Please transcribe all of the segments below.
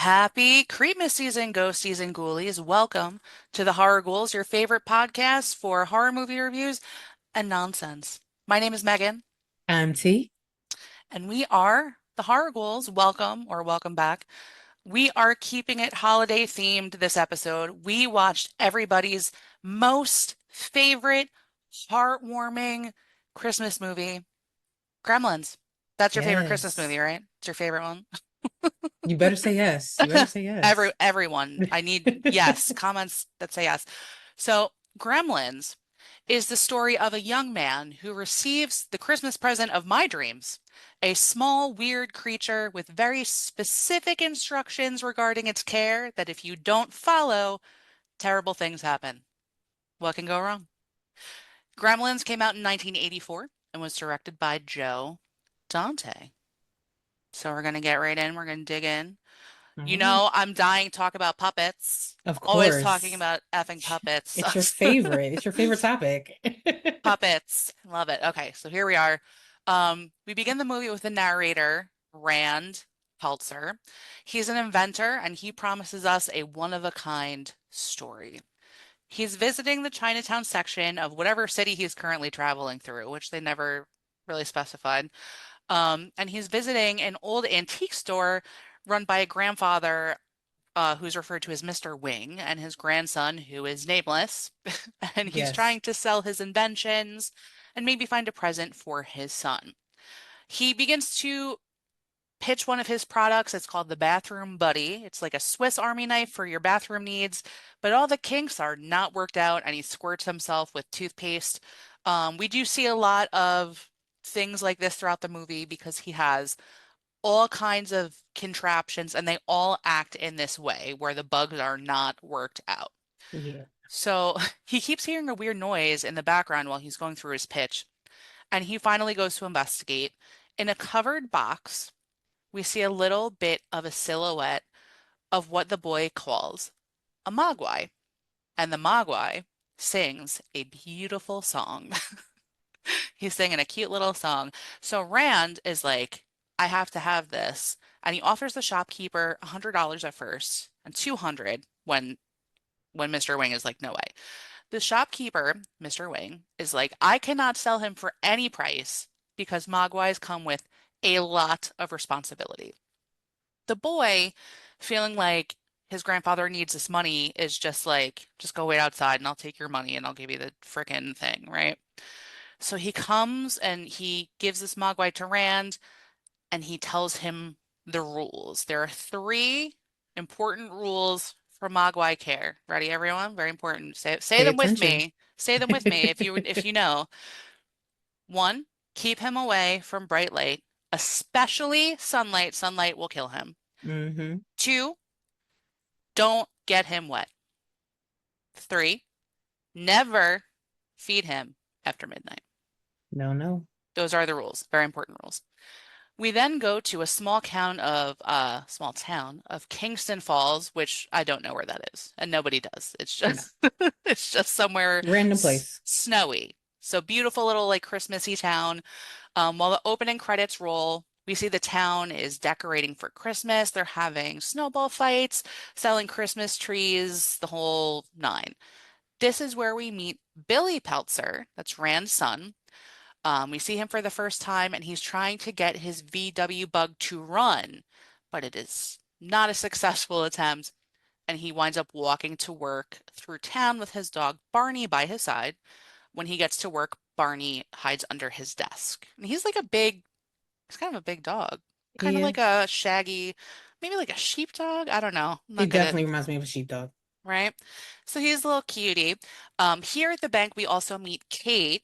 Happy Creepmas season, ghosties and ghoulies. Welcome to the Horror Ghouls, your favorite podcast for horror movie reviews and nonsense. My name is Megan, I'm T. and we are the Horror Ghouls. Welcome or welcome back. We are keeping it holiday themed this episode. We watched everybody's most favorite heartwarming Christmas movie, Gremlins. That's your favorite Christmas Yes. movie, right? It's your favorite one. You better say yes. You better say yes. Everyone, I need yes, comments that say yes. So, Gremlins is the story of a young man who receives the Christmas present of my dreams, a small, weird creature with very specific instructions regarding its care that if you don't follow, terrible things happen. What can go wrong? Gremlins came out in 1984 and was directed by Joe Dante. So we're going to get right in. We're going to dig in. All You right. know, I'm dying to talk about puppets. Of Always talking course. about effing puppets. It's your favorite. It's your favorite topic. Puppets. Love it. Okay, so here we are. We begin the movie with the narrator, Rand Peltzer. He's an inventor and he promises us a one-of-a-kind story. He's visiting the Chinatown section of whatever city he's currently traveling through, which they never really specified. And he's visiting an old antique store run by a grandfather who's referred to as Mr. Wing, and his grandson, who is nameless. And he's Yes. trying to sell his inventions and maybe find a present for his son. He begins to pitch one of his products. It's called the Bathroom Buddy. It's like a Swiss Army knife for your bathroom needs, but all the kinks are not worked out, and he squirts himself with toothpaste. We do see a lot of things like this throughout the movie because he has all kinds of contraptions and they all act in this way where the bugs are not worked out. Yeah. So he keeps hearing a weird noise in the background while he's going through his pitch, and he finally goes to investigate. In a covered box, we see a little bit of a silhouette of what the boy calls a Mogwai, and the Mogwai sings a beautiful song. He's singing a cute little song. So Rand is like, I have to have this. And he offers the shopkeeper $100 at first and 200 when Mr. Wing is like, no way. The shopkeeper, Mr. Wing, is like, I cannot sell him for any price because Mogwais come with a lot of responsibility. The boy, feeling like his grandfather needs this money, is just like, just go wait outside and I'll take your money and I'll give you the frickin' thing, right? So he comes and he gives this Mogwai to Rand and he tells him the rules. There are three important rules for Mogwai care. Ready, everyone? Very important. Say Pay them with attention. me. Say them with me if you know. One, keep him away from bright light, especially sunlight. Sunlight will kill him. Mm-hmm. Two, don't get him wet. Three, never feed him after midnight. No, no. Those are the rules. Very important rules. We then go to a small town of Kingston Falls, which I don't know where that is, and nobody does. It's No. just it's just somewhere Random place. snowy. So beautiful little like Christmassy town. While the opening credits roll, we see the town is decorating for Christmas. They're having snowball fights, selling Christmas trees, the whole nine. This is where we meet Billy Peltzer, that's Rand's son. We see him for the first time, and he's trying to get his VW bug to run, but it is not a successful attempt. And he winds up walking to work through town with his dog Barney by his side. When he gets to work, Barney hides under his desk. And he's kind of a big dog, kind of Yeah. like a shaggy, maybe like a sheepdog. I don't know. I'm He not good at, definitely reminds me of a sheepdog. right? So he's a little cutie. Here at the bank, we also meet Kate,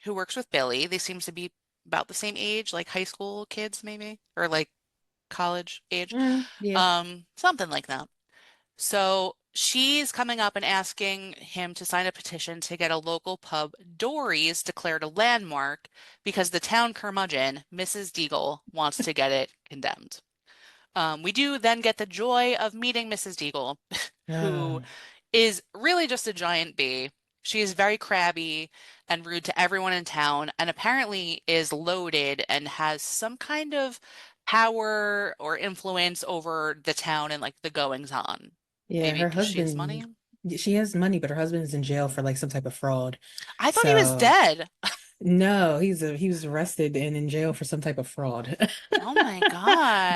who works with Billy. They seem to be about the same age, like high school kids, maybe, or like college age, Yeah. something like that. So she's coming up and asking him to sign a petition to get a local pub, Dory's, declared a landmark because the town curmudgeon, Mrs. Deagle, wants to get it condemned. We do then get the joy of meeting Mrs. Deagle, who Oh, is really just a giant bee. She is very crabby and rude to everyone in town, and apparently is loaded and has some kind of power or influence over the town and like the goings on. Yeah, Maybe her because she has husband, money. she has money, but her husband is in jail for like some type of fraud. I thought he was So dead. no, he was arrested and in jail for some type of fraud. Oh my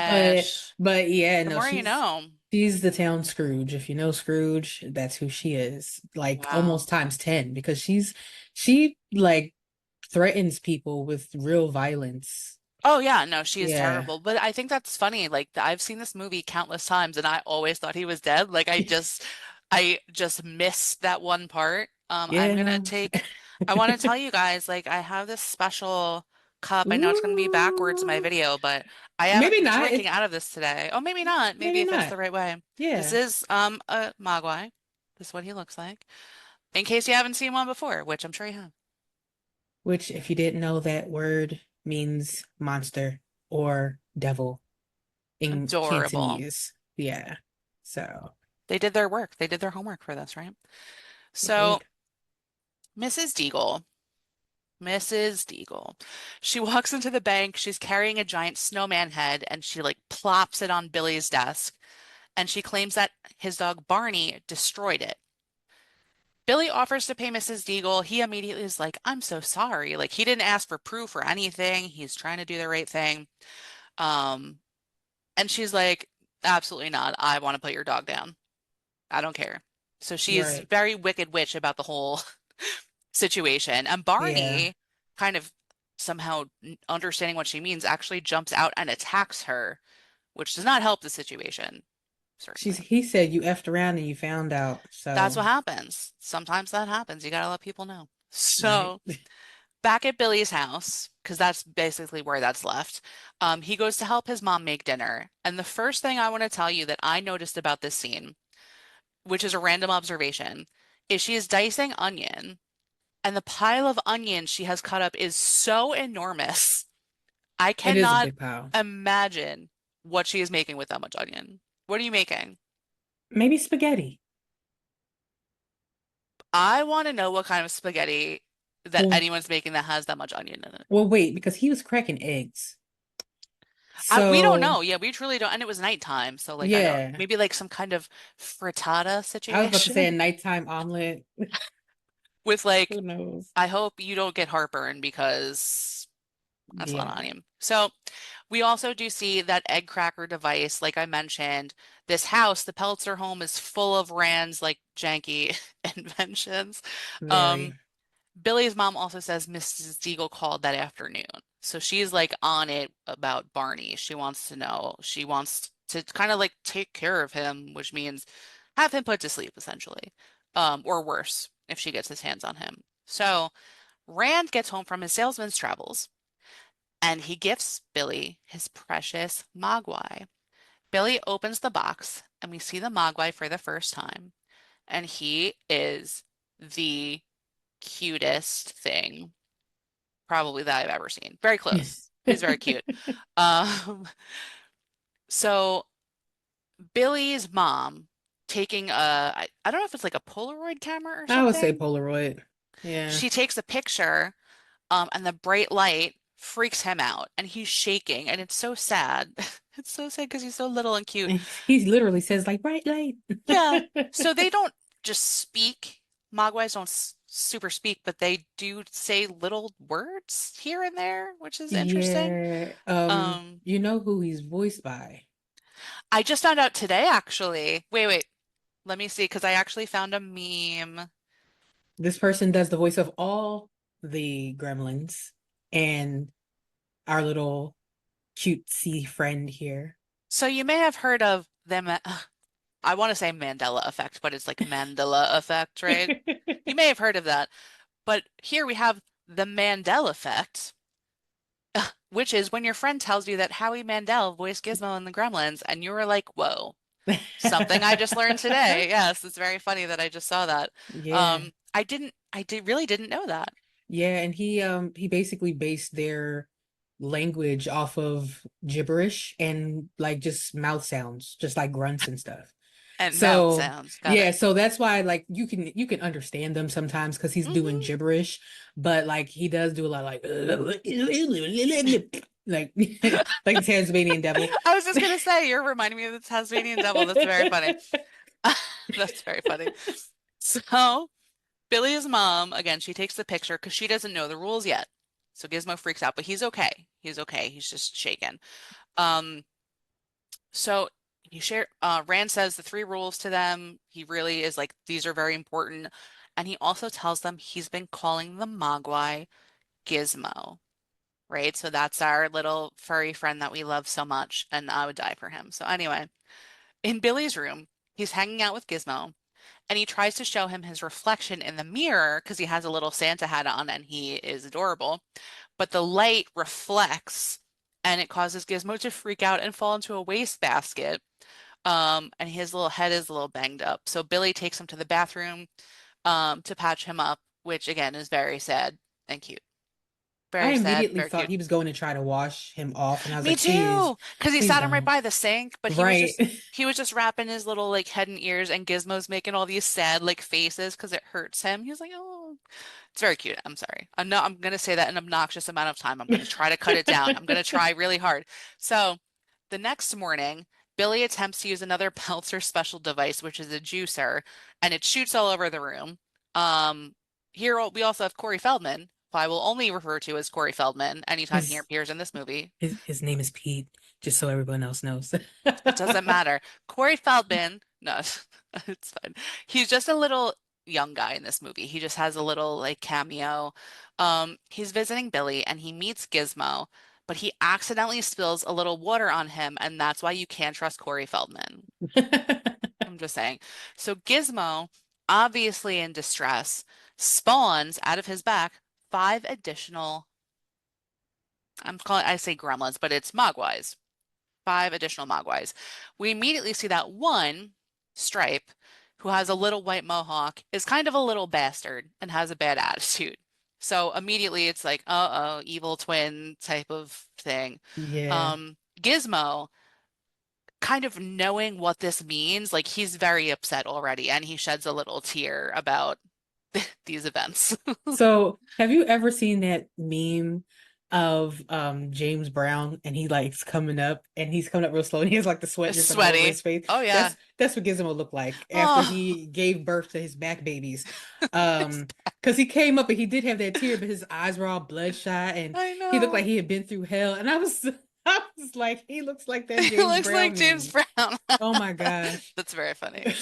But gosh. but yeah, The no, more you know. she's the town Scrooge. If you know Scrooge, that's who she is. Like Wow. almost times 10 because she like threatens people with real violence. Oh yeah, no, she is Yeah. terrible. But I think that's funny. Like I've seen this movie countless times and I always thought he was dead. Like I just missed that one part. I'm Yeah, gonna no. take I want to tell you guys, like I have this special cup. I know it's gonna be backwards in my Ooh. video, but I am Maybe not. drinking out of this today. Oh, maybe not. Maybe Maybe if it's the not. right way. This Yeah. is a Mogwai. This is what he looks like. In case you haven't seen one before, which I'm sure you have. Which, if you didn't know, that word means monster or devil in Adorable. Cantonese. Yeah. So They did their work. They did their homework for this, right? they So did. Mrs. Deagle, Mrs. Deagle, she walks into the bank. She's carrying a giant snowman head and she like plops it on Billy's desk. And she claims that his dog Barney destroyed it. Billy offers to pay Mrs. Deagle. He immediately is like, I'm so sorry. Like he didn't ask for proof or anything. He's trying to do the right thing. Um, and she's like, absolutely not. I want to put your dog down. I don't care. So she's Right. very wicked witch about the whole situation. And Yeah. Barney, kind of somehow understanding what she means, actually jumps out and attacks her, which does not help the situation, certainly. He said you effed around and you found out. That's what So, happens. Sometimes that happens. You gotta let people know. right. So back at Billy's house, because that's basically where that's left, he goes to help his mom make dinner. And the first thing I want to tell you that I noticed about this scene, which is a random observation, is she is dicing onion. And the pile of onions she has cut up is so enormous. I It is a cannot big pile. imagine what she is making with that much onion. What are you making? Maybe spaghetti. I want to know what kind of spaghetti that Well, anyone's making that has that much onion in it. wait, because he was cracking eggs. We don't So, know. Yeah, we truly don't. And it was nighttime, so like I don't. yeah. Maybe like some kind of frittata I was about to say a situation nighttime omelet. with like. Who knows? I hope you don't get heartburn because that's a lot of Yeah. onion. So we also do see that egg cracker device, like I mentioned. This house, the Peltzer home, is full of Rand's like janky inventions. Very. Um, Billy's mom also says Mrs. Deagle called that afternoon. So she's like on it about Barney. She wants to know. She wants to kind of like take care of him, which means have him put to sleep essentially. Or worse, if she gets his hands on him. So Rand gets home from his salesman's travels and he gifts Billy his precious Mogwai. Billy opens the box and we see the Mogwai for the first time. And he is the cutest thing probably that I've ever seen. Very close. He's very cute. Um, so Billy's mom taking I don't know if it's like a Polaroid camera or I would say something. Polaroid. Yeah. She takes a picture, and the bright light freaks him out, and he's shaking, and it's so sad. It's so sad because he's so little and cute. And he literally says like bright light. Yeah. So they don't just speak. Mogwais don't super speak, but they do say little words here and there, which is interesting. Yeah. Um, You know who he's voiced by? I just found out today, actually. Wait. Let me see, because I actually found a meme. This person does the voice of all the Gremlins and our little cutesy friend here. So you may have heard of them. I want to say Mandela effect, but it's like Mandela effect, right? You may have heard of that. But here we have the Mandela effect, which is when your friend tells you that Howie Mandel voiced Gizmo in the Gremlins, and you were like, whoa, something I just learned today. Yes, it's very funny that I just saw that. Yeah. I did really didn't know that. Yeah, and he basically based their language off of gibberish and like just mouth sounds, just like grunts and stuff. And mouth So sounds. Got yeah, it. so that's why like you can understand them sometimes because he's doing Hmm. gibberish, but like he does do a lot like like like the Tasmanian devil. I was just gonna say, you're reminding me of the Tasmanian devil. That's very funny. That's very funny. So Billy's mom, again, she takes the picture because she doesn't know the rules yet. So Gizmo freaks out, but he's okay. He's okay. He's just shaken. Um, so Rand says the three rules to them. He really is like, these are very important. And he also tells them he's been calling the Mogwai Gizmo, right? So that's our little furry friend that we love so much, and I would die for him. So anyway, in Billy's room, he's hanging out with Gizmo, and he tries to show him his reflection in the mirror because he has a little Santa hat on and he is adorable. But the light reflects and it causes Gizmo to freak out and fall into a wastebasket. And his little head is a little banged up. So Billy takes him to the bathroom, to patch him up, which again is very sad and cute. I Very sad, immediately very thought cute. he was going to try to wash him off, and I was Me like, please, too, because he please sat him right don't. by the sink, but Right. he was just wrapping his little like head and ears, and Gizmo's making all these sad like faces because it hurts him. He's like, oh, it's very cute. I'm sorry. I'm gonna say that an obnoxious amount of time. I'm gonna try to cut it down. I'm gonna try really hard. So the next morning, Billy attempts to use another Peltzer special device, which is a juicer, and it shoots all over the room. Here we also have Corey Feldman, who I will only refer to as Corey Feldman anytime he His appears in this movie. his name is Pete, just so everyone else knows. It doesn't matter. Corey Feldman, no, it's fine. He's just a little young guy in this movie. He just has a little like cameo. He's visiting Billy and he meets Gizmo, but he accidentally spills a little water on him, and that's why you can't trust Corey Feldman. I'm just saying. So Gizmo, obviously in distress, spawns out of his back five additional, I say gremlins, but it's Mogwais. Five additional Mogwais. We immediately see that one, Stripe, who has a little white mohawk, is kind of a little bastard and has a bad attitude. So immediately it's like, uh-oh, evil twin type of thing. Yeah. Gizmo, kind of knowing what this means, like he's very upset already, and he sheds a little tear about these events. So, have you ever seen that meme of James Brown and he likes coming up and he's coming up real slow and he has like the sweat dripping all over Sweaty. his face? Oh yeah. That's what Gizmo looked like after Oh, he gave birth to his back babies. it's- Because he came up and he did have that tear, but his eyes were all bloodshot and I he looked like know. he had been through hell. And I was I was like, he looks like that It James looks like Brown James meme. Brown. Oh my gosh. That's very funny.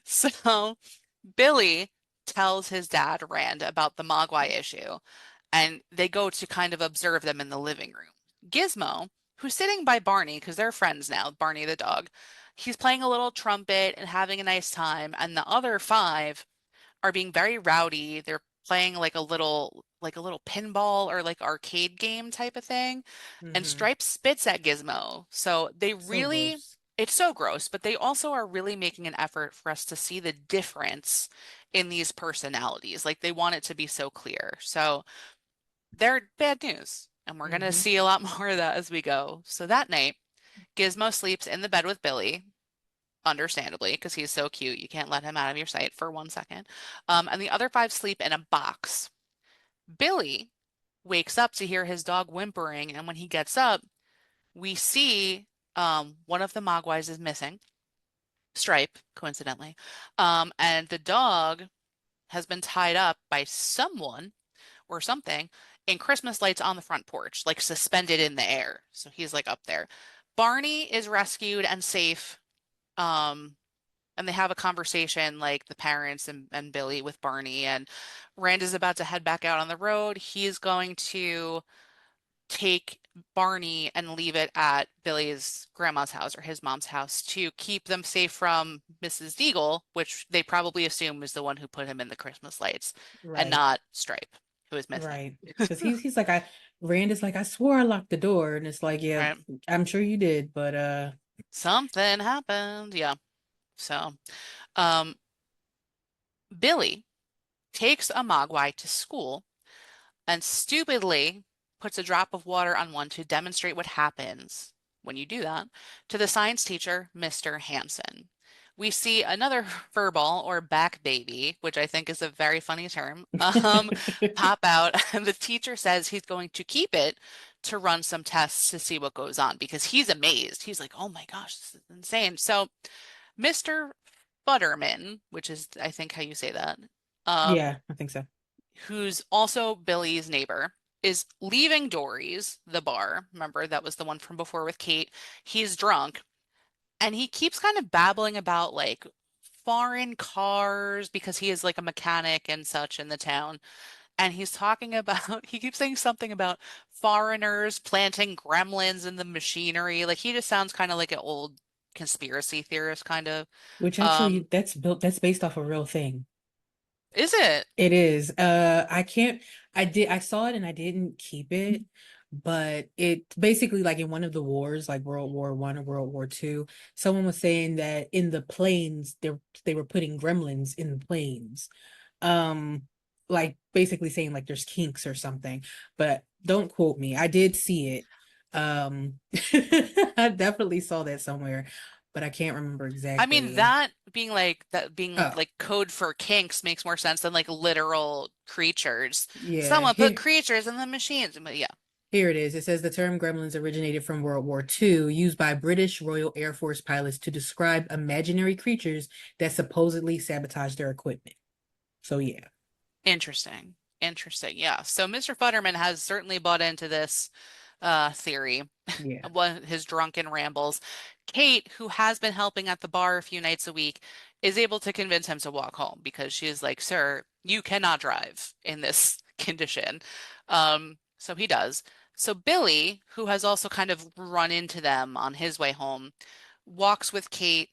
So Billy tells his dad, Rand, about the Mogwai issue, and they go to kind of observe them in the living room. Gizmo, who's sitting by Barney, because they're friends now, Barney the dog, he's playing a little trumpet and having a nice time, and the other five are being very rowdy. They're playing like a little pinball or like arcade game type of thing. And Hmm. Stripe spits at Gizmo. So they So really, gross. it's so gross, but they also are really making an effort for us to see the difference in these personalities. Like they want it to be so clear. So they're bad news. And we're going to Hmm. see a lot more of that as we go. So that night, Gizmo sleeps in the bed with Billy, understandably, because he's so cute. You can't let him out of your sight for 1 second. And the other five sleep in a box. Billy wakes up to hear his dog whimpering, and when he gets up, we see one of the Mogwais is missing, Stripe, coincidentally. And the dog has been tied up by someone or something in Christmas lights on the front porch, like suspended in the air. So he's like up there. Barney is rescued and safe. Um, and they have a conversation like the parents and Billy with Barney, and Rand is about to head back out on the road. He's going to take Barney and leave it at Billy's grandma's house or his mom's house to keep them safe from Mrs. Deagle, which they probably assume is the one who put him in the Christmas lights, and Right. not Stripe, who is missing. Right. Because he's like Rand is like, I swore I locked the door. And it's like, yeah, Right? I'm sure you did, but Something happened. Yeah. So, um, Billy takes a Mogwai to school and stupidly puts a drop of water on one to demonstrate what happens when you do that, to the science teacher, Mr. Hanson. We see another furball or back baby, which I think is a very funny term, pop out. And the teacher says he's going to keep it to run some tests to see what goes on because he's amazed. He's like, oh my gosh, this is insane. So Mr. Futterman, which is, I think, how you say that, um, Yeah, I think so. who's also Billy's neighbor, is leaving Dory's, the bar. Remember, that was the one from before with Kate. He's drunk and he keeps kind of babbling about like foreign cars because he is like a mechanic and such in the town. And he's talking about, he keeps saying something about foreigners planting gremlins in the machinery. Like he just sounds kind of like an old conspiracy theorist, kind of. Which Um, actually that's based off a real thing. is it? It is. I can't I saw it and I didn't keep it, but it basically like in one of the wars, like World War I or World War II, someone was saying that in the planes they were putting gremlins in the planes. Like basically saying like there's kinks or something. But don't quote me. I did see it. I definitely saw that somewhere, but I can't remember I mean, exactly. that being Oh, like code for kinks makes more sense than like literal creatures. yeah. Someone put creatures in the machines. But yeah, Here it is. It says the term gremlins originated from World War II, used by British Royal Air Force pilots to describe imaginary creatures that supposedly sabotage their equipment. So yeah, interesting. Interesting. Yeah. So Mr. Futterman has certainly bought into this theory, yeah, his drunken rambles. Kate, who has been helping at the bar a few nights a week, is able to convince him to walk home because she is like, "Sir, you cannot drive in this condition." So he does. So Billy, who has also kind of run into them on his way home, walks with Kate.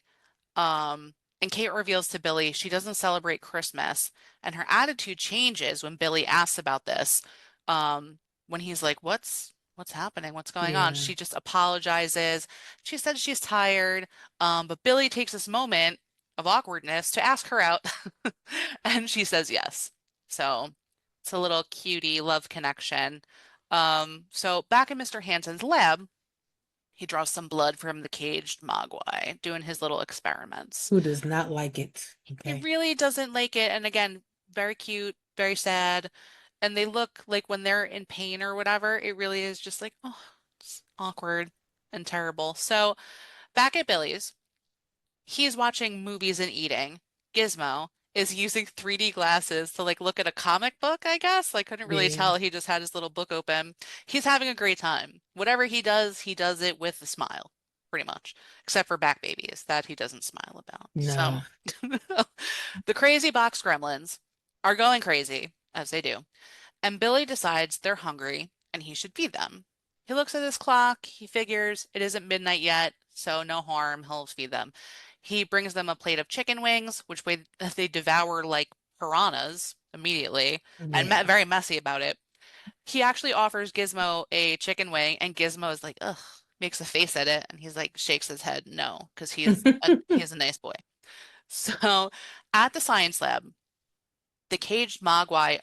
And Kate reveals to Billy she doesn't celebrate Christmas, and her attitude changes when Billy asks about this. When he's like, "What's happening? What's going on?" yeah. She just apologizes. She says she's tired. But Billy takes this moment of awkwardness to ask her out, and she says yes. So it's a little cutie love connection. So back in Mr. Hanson's lab, he draws some blood from the caged Mogwai, doing his little experiments. Who does not like it? He Okay. really doesn't like it. And again, very cute, very sad. And they look like when they're in pain or whatever, it really is just like, oh, it's awkward and terrible. So back at Billy's, he's watching movies and eating. Gizmo is using 3D glasses to like look at a comic book, I guess. I couldn't really Yeah. tell. He just had his little book open. He's having a great time. Whatever he does it with a smile, pretty much. Except for back babies, that he doesn't smile about. So Nah. the crazy box gremlins are going crazy, as they do. And Billy decides they're hungry and he should feed them. He looks at his clock. He figures it isn't midnight yet, so no harm. He'll feed them. He brings them a plate of chicken wings, which they devour like piranhas immediately and Yeah. very messy about it. He actually offers Gizmo a chicken wing, and Gizmo is like, ugh, makes a face at it, and he's like, shakes his head no, because he's a nice boy. So at the science lab, the caged Mogwai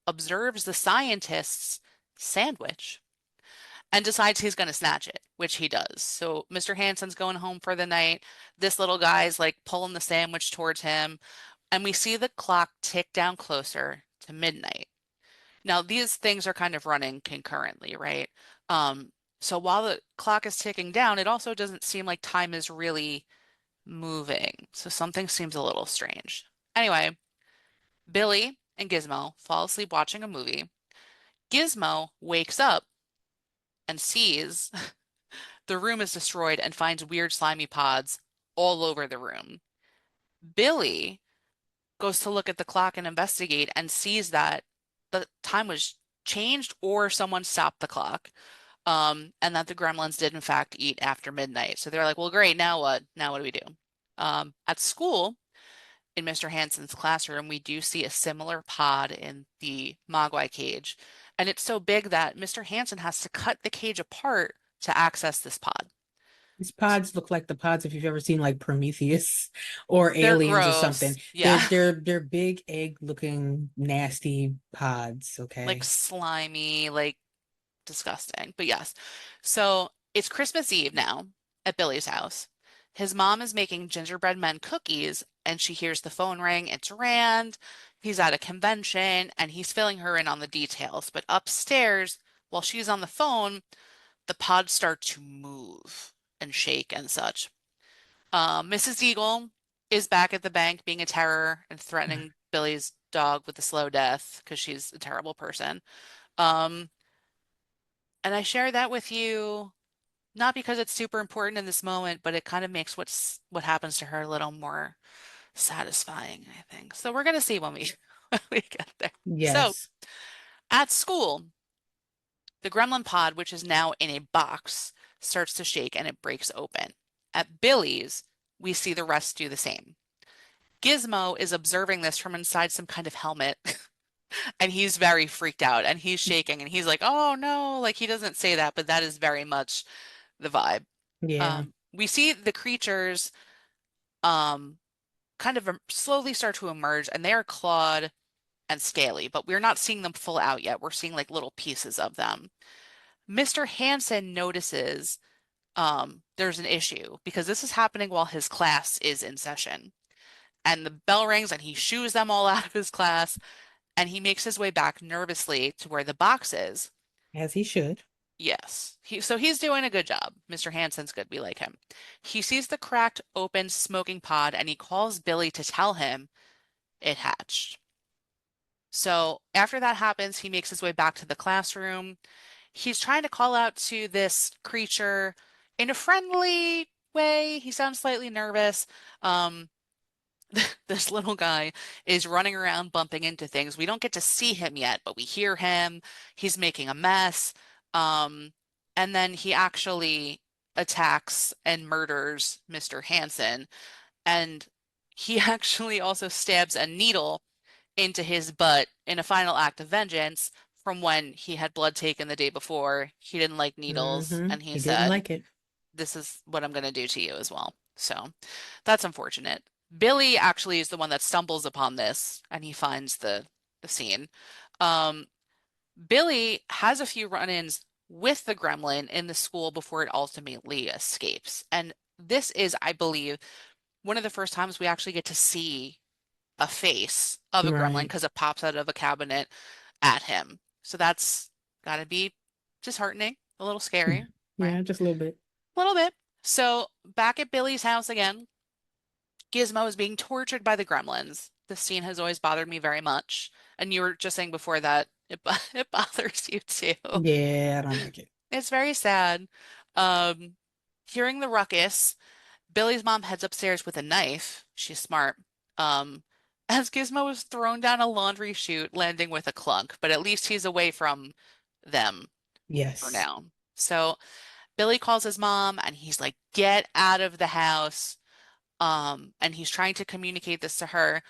observes the scientist's sandwich and decides he's going to snatch it, which he does. So Mr. Hanson's going home for the night. This little guy's like pulling the sandwich towards him, and we see the clock tick down closer to midnight. Now, these things are kind of running concurrently, right? Um, so while the clock is ticking down, it also doesn't seem like time is really moving. So something seems a little strange. Anyway, Billy and Gizmo fall asleep watching a movie. Gizmo wakes up and sees the room is destroyed and finds weird slimy pods all over the room. Billy goes to look at the clock and investigate and sees that the time was changed or someone stopped the clock. And that the gremlins did in fact eat after midnight. So they're like, well, great, now what? Now what do we do? At school, in Mr. Hanson's classroom, we do see a similar pod in the Mogwai cage. And it's so big that Mr. Hanson has to cut the cage apart to access this pod. These pods look like the pods if you've ever seen like Prometheus or They're Aliens or something. gross. Yeah. They're big egg looking nasty pods, Like okay? slimy, like disgusting. But yes. So It's Christmas Eve now at Billy's house. His mom is making gingerbread men cookies, and she hears the phone ring. It's Rand. He's at a convention, and he's filling her in on the details. But upstairs, while she's on the phone, the pods start to move and shake and such. Mrs. Eagle is back at the bank being a terror and threatening Billy's dog with a slow death because she's a terrible person. Um, and I share that with you not because it's super important in this moment, but it kind of makes what happens to her a little more satisfying, I think. So we're gonna see when we when we get there. So Yes. at school, the gremlin pod, which is now in a box, starts to shake and it breaks open. At Billy's, we see the rest do the same. Gizmo is observing this from inside some kind of helmet, and he's very freaked out and he's shaking and he's like, "Oh no!" Like he doesn't say that, but that is very much the vibe. Yeah. We see the creatures um, kind of slowly start to emerge, and they are clawed and scaly, but we're not seeing them full out yet. We're seeing like little pieces of them. Mr. Hansen notices there's an issue because this is happening while his class is in session. And the bell rings and he shoos them all out of his class and he makes his way back nervously to where the box is. As he should. Yes. So he's doing a good job. Mr. Hansen's good. We like him. He sees the cracked, open, smoking pod and he calls Billy to tell him it hatched. So after that happens, he makes his way back to the classroom. He's trying to call out to this creature in a friendly way. He sounds slightly nervous. Um, this little guy is running around bumping into things. We don't get to see him yet, but we hear him. He's making a mess. Um, and then he actually attacks and murders Mr. Hansen. And he actually also stabs a needle into his butt in a final act of vengeance from when he had blood taken the day before. He didn't like needles, and he He didn't said, like it. "This is what I'm going to do to you as well." So that's unfortunate. Billy actually is the one that stumbles upon this, and he finds the scene. Um, Billy has a few run-ins with the gremlin in the school before it ultimately escapes. And this is, I believe, one of the first times we actually get to see a face of a gremlin Right. because it pops out of a cabinet at him. So that's gotta be disheartening, a little scary, right? Yeah, just a little bit. A little bit. So back at Billy's house again, Gizmo is being tortured by the gremlins. This scene has always bothered me very much. And you were just saying before that it bothers you too. Yeah, I don't like it. It's very sad. Um, Hearing the ruckus, Billy's mom heads upstairs with a knife. She's smart. Um, as Gizmo is thrown down a laundry chute, landing with a clunk, but at least he's away from them for Yes. now. So Billy calls his mom and he's like, "Get out of the house." And he's trying to communicate this to her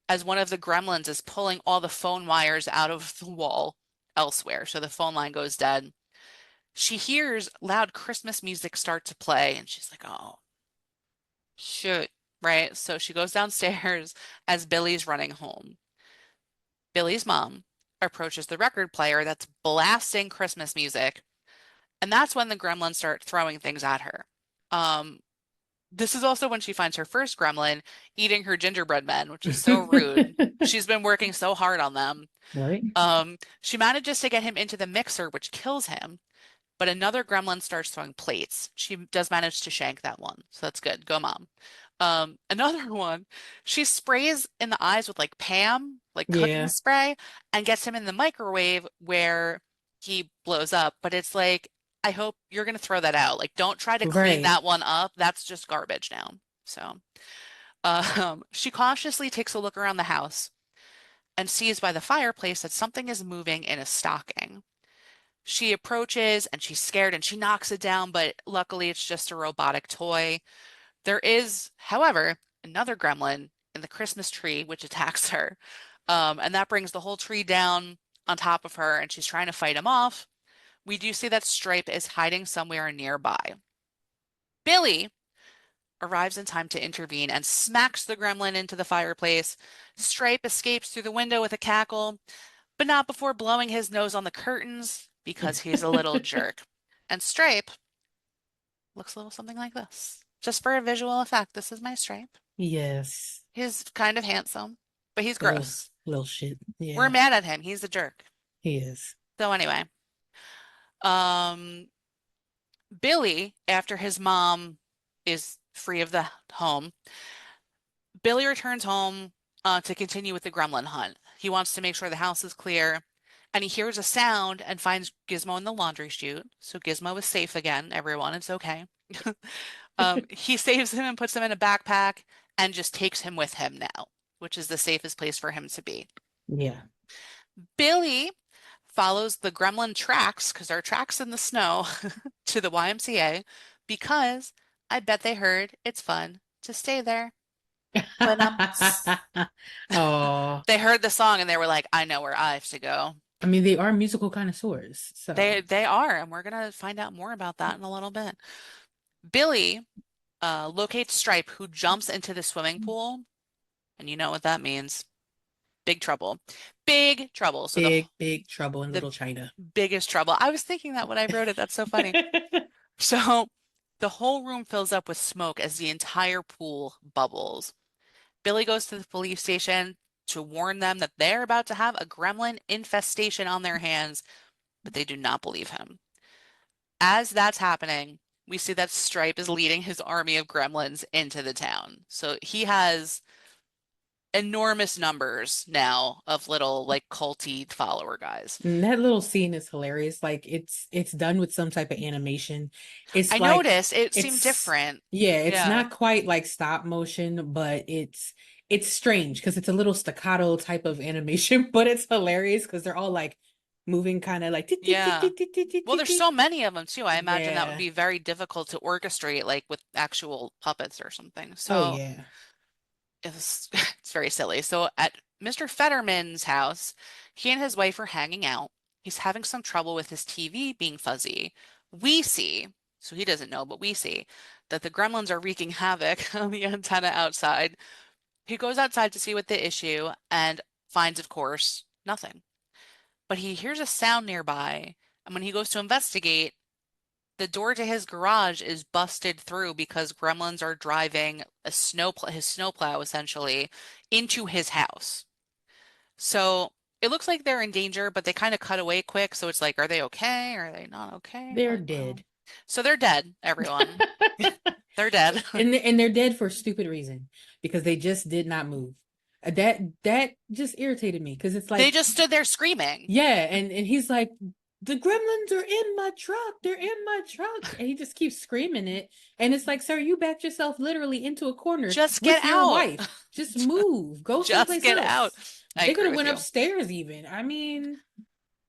as one of the gremlins is pulling all the phone wires out of the wall elsewhere. So the phone line goes dead. She hears loud Christmas music start to play and she's like, "Oh, shoot." Right? So she goes downstairs as Billy's running home. Billy's mom approaches the record player that's blasting Christmas music, and that's when the gremlins start throwing things at her. Um, this is also when she finds her first gremlin eating her gingerbread men, which is so rude. She's been working so hard on them. Right. She manages to get him into the mixer, which kills him. But another gremlin starts throwing plates. She does manage to shank that one, so that's good. Go, mom. Another one, she sprays in the eyes with like Pam, like cooking Yeah. spray, and gets him in the microwave where he blows up. But it's like, I hope you're gonna throw that out. Like, don't try to clean Right. that one up. That's just garbage now. So, she cautiously takes a look around the house and sees by the fireplace that something is moving in a stocking. She approaches and she's scared and she knocks it down, but luckily it's just a robotic toy. There is, however, another gremlin in the Christmas tree which attacks her. And that brings the whole tree down on top of her and she's trying to fight him off. We do see that Stripe is hiding somewhere nearby. Billy arrives in time to intervene and smacks the gremlin into the fireplace. Stripe escapes through the window with a cackle, but not before blowing his nose on the curtains because he's a little jerk. And Stripe looks a little something like this. Just for a visual effect, this is my stripe. Yes. He's kind of handsome, but he's Little gross. little shit. We're Yeah. mad at him. He's a jerk. He is. So anyway, um, Billy, after his mom is free of the home, Billy returns home to continue with the gremlin hunt. He wants to make sure the house is clear, and he hears a sound and finds Gizmo in the laundry chute. So Gizmo is safe again, everyone. It's okay. He saves him and puts him in a backpack and just takes him with him now, which is the safest place for him to be. Yeah. Billy follows the gremlin tracks, because there are tracks in the snow, to the YMCA because I bet they heard it's fun to stay there. But Oh, they heard the song and they were like, I know where I have to go. I mean, they are musical connoisseurs, so They are, and we're gonna find out more about that in a little bit. Billy locates Stripe, who jumps into the swimming pool, and you know what that means. Big trouble. Big trouble. So big trouble in the Little China. biggest trouble. I was thinking that when I wrote it. That's so funny. So the whole room fills up with smoke as the entire pool bubbles. Billy goes to the police station to warn them that they're about to have a gremlin infestation on their hands, but they do not believe him. As that's happening, we see that Stripe is leading his army of gremlins into the town. So he has enormous numbers now of little like culty follower guys. And that little scene is hilarious. Like it's done with some type of animation. It's I like noticed it seemed it's different. yeah, it's Yeah. not quite like stop motion, but it's strange because it's a little staccato type of animation, but it's hilarious because they're all like moving kind of like Yeah. Well, there's so tick. many of them too. I imagine that would Yeah. be very difficult to orchestrate like with actual puppets or something. Oh So yeah. it's it's very silly. So at Mr. Fetterman's house, he and his wife are hanging out. He's having some trouble with his TV being fuzzy. We see, so he doesn't know, but we see that the gremlins are wreaking havoc on the antenna outside. He goes outside to see what the issue and finds, of course, nothing. But he hears a sound nearby, and when he goes to investigate, the door to his garage is busted through because gremlins are driving his snowplow essentially into his house. So it looks like they're in danger, but they kind of cut away quick. So it's like, are they okay? Are they not okay? They're Like, well, dead. so they're dead, everyone. They're dead. And they're dead for a stupid reason because they just did not move. That just irritated me because it's They like just stood there screaming. yeah, and he's like the gremlins are in my truck. They're in my truck. And he just keeps screaming it. And it's like, sir, you backed yourself literally into a corner Just get with your out. wife. Just move. Go Just someplace get out. else. I They could agree have with went you. upstairs even. I mean,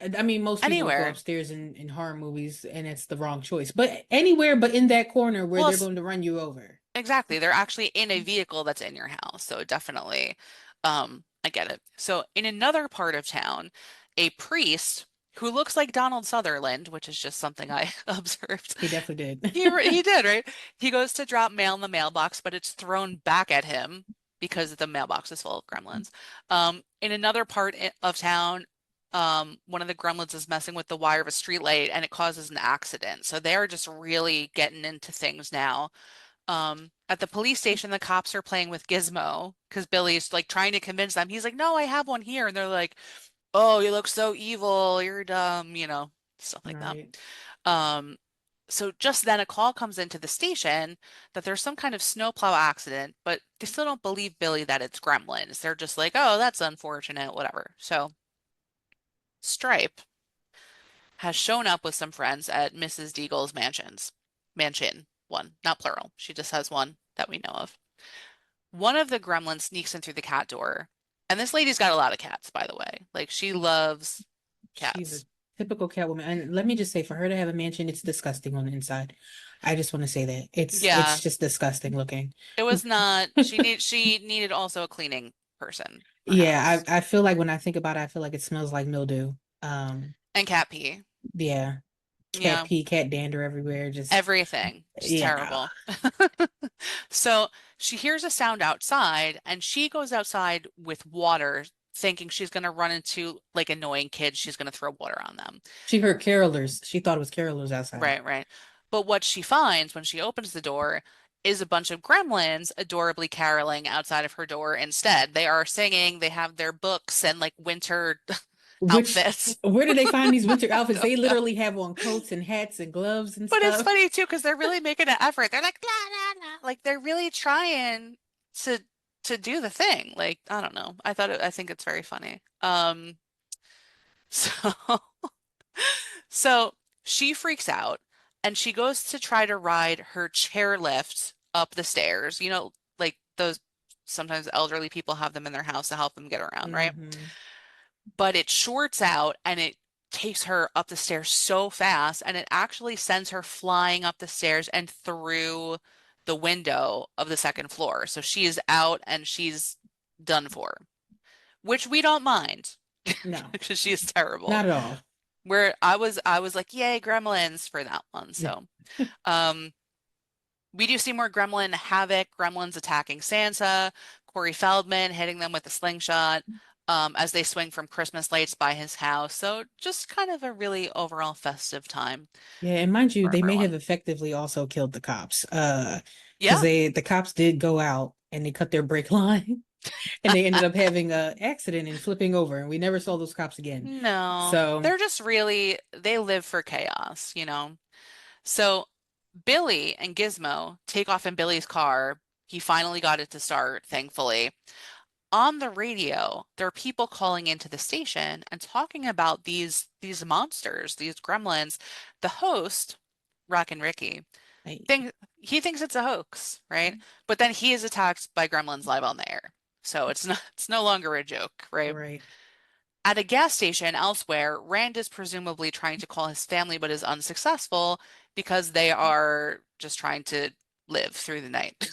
most people would go Anywhere. upstairs in horror movies, and it's the wrong choice. But anywhere but in that corner where Well, they're going to run you over. exactly. They're actually in a vehicle that's in your house. So definitely, I get it. So in another part of town, a priest who looks like Donald Sutherland, which is just something I observed. He definitely did. He did, right? He goes to drop mail in the mailbox, but it's thrown back at him because the mailbox is full of gremlins. In another of town, one of the gremlins is messing with the wire of a streetlight and it causes an accident. So they are just really getting into things now. At the police station, the cops are playing with Gizmo because Billy's like trying to convince them. He's like, "No, I have one here," and they're like, "Oh, you look so evil. You're dumb," stuff like that. Right. Um, so just then a call comes into the station that there's some kind of snowplow accident, but they still don't believe Billy that it's gremlins. They're just like, "Oh, that's unfortunate, whatever." So Stripe has shown up with some friends at Mrs. Deagle's mansion, one, not plural. She just has one that we know of. One of the gremlins sneaks in through the cat door. And this lady's got a lot of cats, by the way. Like she loves She's a cats. typical Catwoman. And let me just say, for her to have a mansion, it's disgusting on the inside. I just want to say that. It's Yeah, just disgusting looking. it was not she needed also a cleaning person, Yeah, perhaps. I feel like when I think about it, I feel like it smells like mildew. Um, And cat pee. yeah. Cat Yeah, pee, cat dander everywhere. Just everything. Just yeah. terrible. So she hears a sound outside and she goes outside with water, thinking she's gonna run into like annoying kids. She's gonna throw water on them. She heard carolers. She thought it was carolers outside. Right, right. But what she finds when she opens the door is a bunch of gremlins adorably caroling outside of her door instead. They are singing, they have their books and like winter Which, outfits. where do they find these winter I outfits? don't They know. literally have on coats and hats and gloves and But it's stuff. funny too because they're really making an effort. They're like, la, la, la. Like they're really trying to to do the thing. Like, I don't know. I think it's very funny. So so she freaks out and she goes to try to ride her chairlift up the stairs. You know, like those sometimes elderly people have them in their house to help them get around, right? Hmm. But it shorts out and it takes her up the stairs so fast and it actually sends her flying up the stairs and through the window of the second floor. So she is out and she's done for, which we don't mind No, because she is terrible. not at all. Where I was like, yay, Gremlins for that one. So, um, we do see more Gremlin havoc, Gremlins attacking Santa, Corey Feldman hitting them with a slingshot, as they swing from Christmas lights by his house. So just kind of a really overall festive time Yeah, and mind you, for they may have everyone. effectively also killed the cops. Because Yeah. the cops did go out and they cut their brake line and they ended up having a accident and flipping over, and we never saw those cops again. No, So they're just really, they live for chaos, you know? So Billy and Gizmo take off in Billy's car. He finally got it to start, thankfully. On the radio, there are people calling into the station and talking about these monsters, these gremlins. The host, Rockin' Ricky, I, think he thinks it's a hoax, right? But then he is attacked by gremlins live on the air. So it's no longer a joke, right? right. At a gas station elsewhere, Rand is presumably trying to call his family but is unsuccessful because they are just trying to live through the night,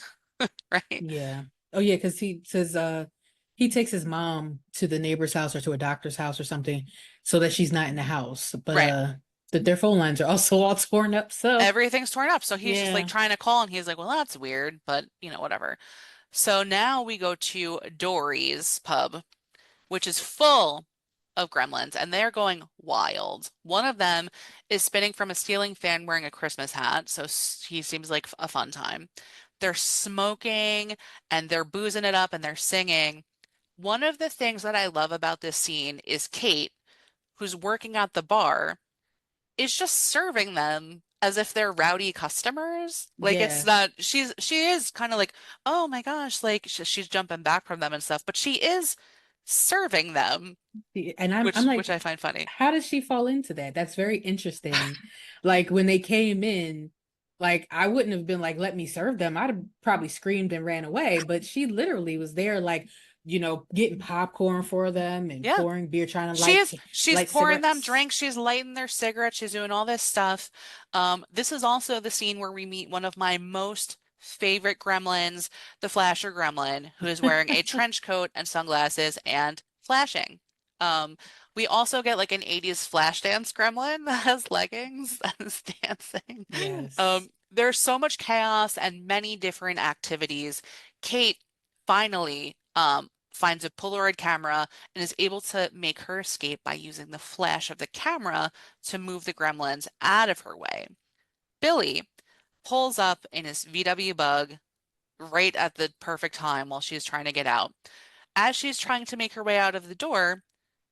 right? Yeah. Oh yeah, because he says he takes his mom to the neighbor's house or to a doctor's house or something so that she's not in the house. But Right. that their phone lines are also all torn up. So Everything's torn up. So he's just like yeah. trying to call and he's like, well, that's weird, but whatever. So now we go to Dory's pub, which is full of gremlins and they're going wild. One of them is spinning from a ceiling fan wearing a Christmas hat. So he seems like a fun time. They're smoking and they're boozing it up and they're singing. One of the things that I love about this scene is Kate, who's working at the bar is just serving them as if they're rowdy customers. Like it's Yeah. not she is kind of like, "Oh my gosh," like she's jumping back from them and stuff, but she is serving them, And I'm which like, I find funny. how does she fall into that? That's very interesting. Like when they came in, like I wouldn't have been like, let me serve them. I'd have probably screamed and ran away. But she literally was there, like, getting popcorn for them and Yeah. pouring beer, trying to She's light pouring them cigarettes. drinks, she's lighting their cigarettes, she's doing all this stuff. This is also the scene where we meet one of my most favorite gremlins, the Flasher Gremlin, who is wearing a trench coat and sunglasses and flashing. We also get like an 80s Flashdance gremlin that has leggings that is dancing. Yes. There's so much chaos and many different activities. Kate finally finds a Polaroid camera and is able to make her escape by using the flash of the camera to move the gremlins out of her way. Billy pulls up in his VW Bug right at the perfect time while she's trying to get out. As she's trying to make her way out of the door,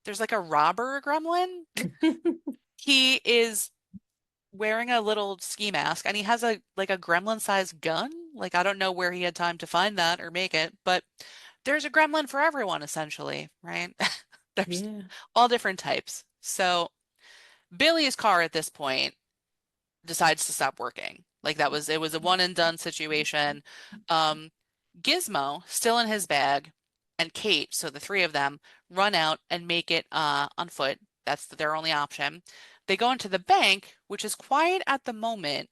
there's like a robber gremlin. He is wearing a little ski mask and he has a like a gremlin-sized gun. Like I don't know where he had time to find that or make it, but there's a gremlin for everyone essentially, right? There's Yeah. all different types. So Billy's car at this point decides to stop working. Like it was a one and done situation. Um, Gizmo still in his bag, and Kate, so the three of them run out and make it on foot. That's their only option. They go into the bank, which is quiet at the moment,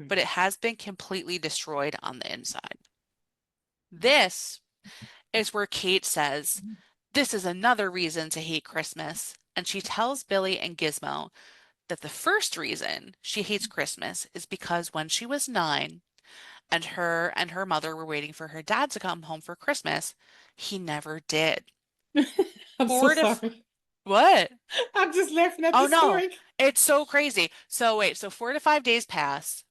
but it has been completely destroyed on the inside. This is where Kate says, "This is another reason to hate Christmas." And she tells Billy and Gizmo that the first reason she hates Christmas is because when she was 9 and her mother were waiting for her dad to come home for Christmas, he never did. I'm so Four to f sorry. what? I'm just laughing at Oh the no, story. it's so crazy. So wait, so 4 to 5 days pass.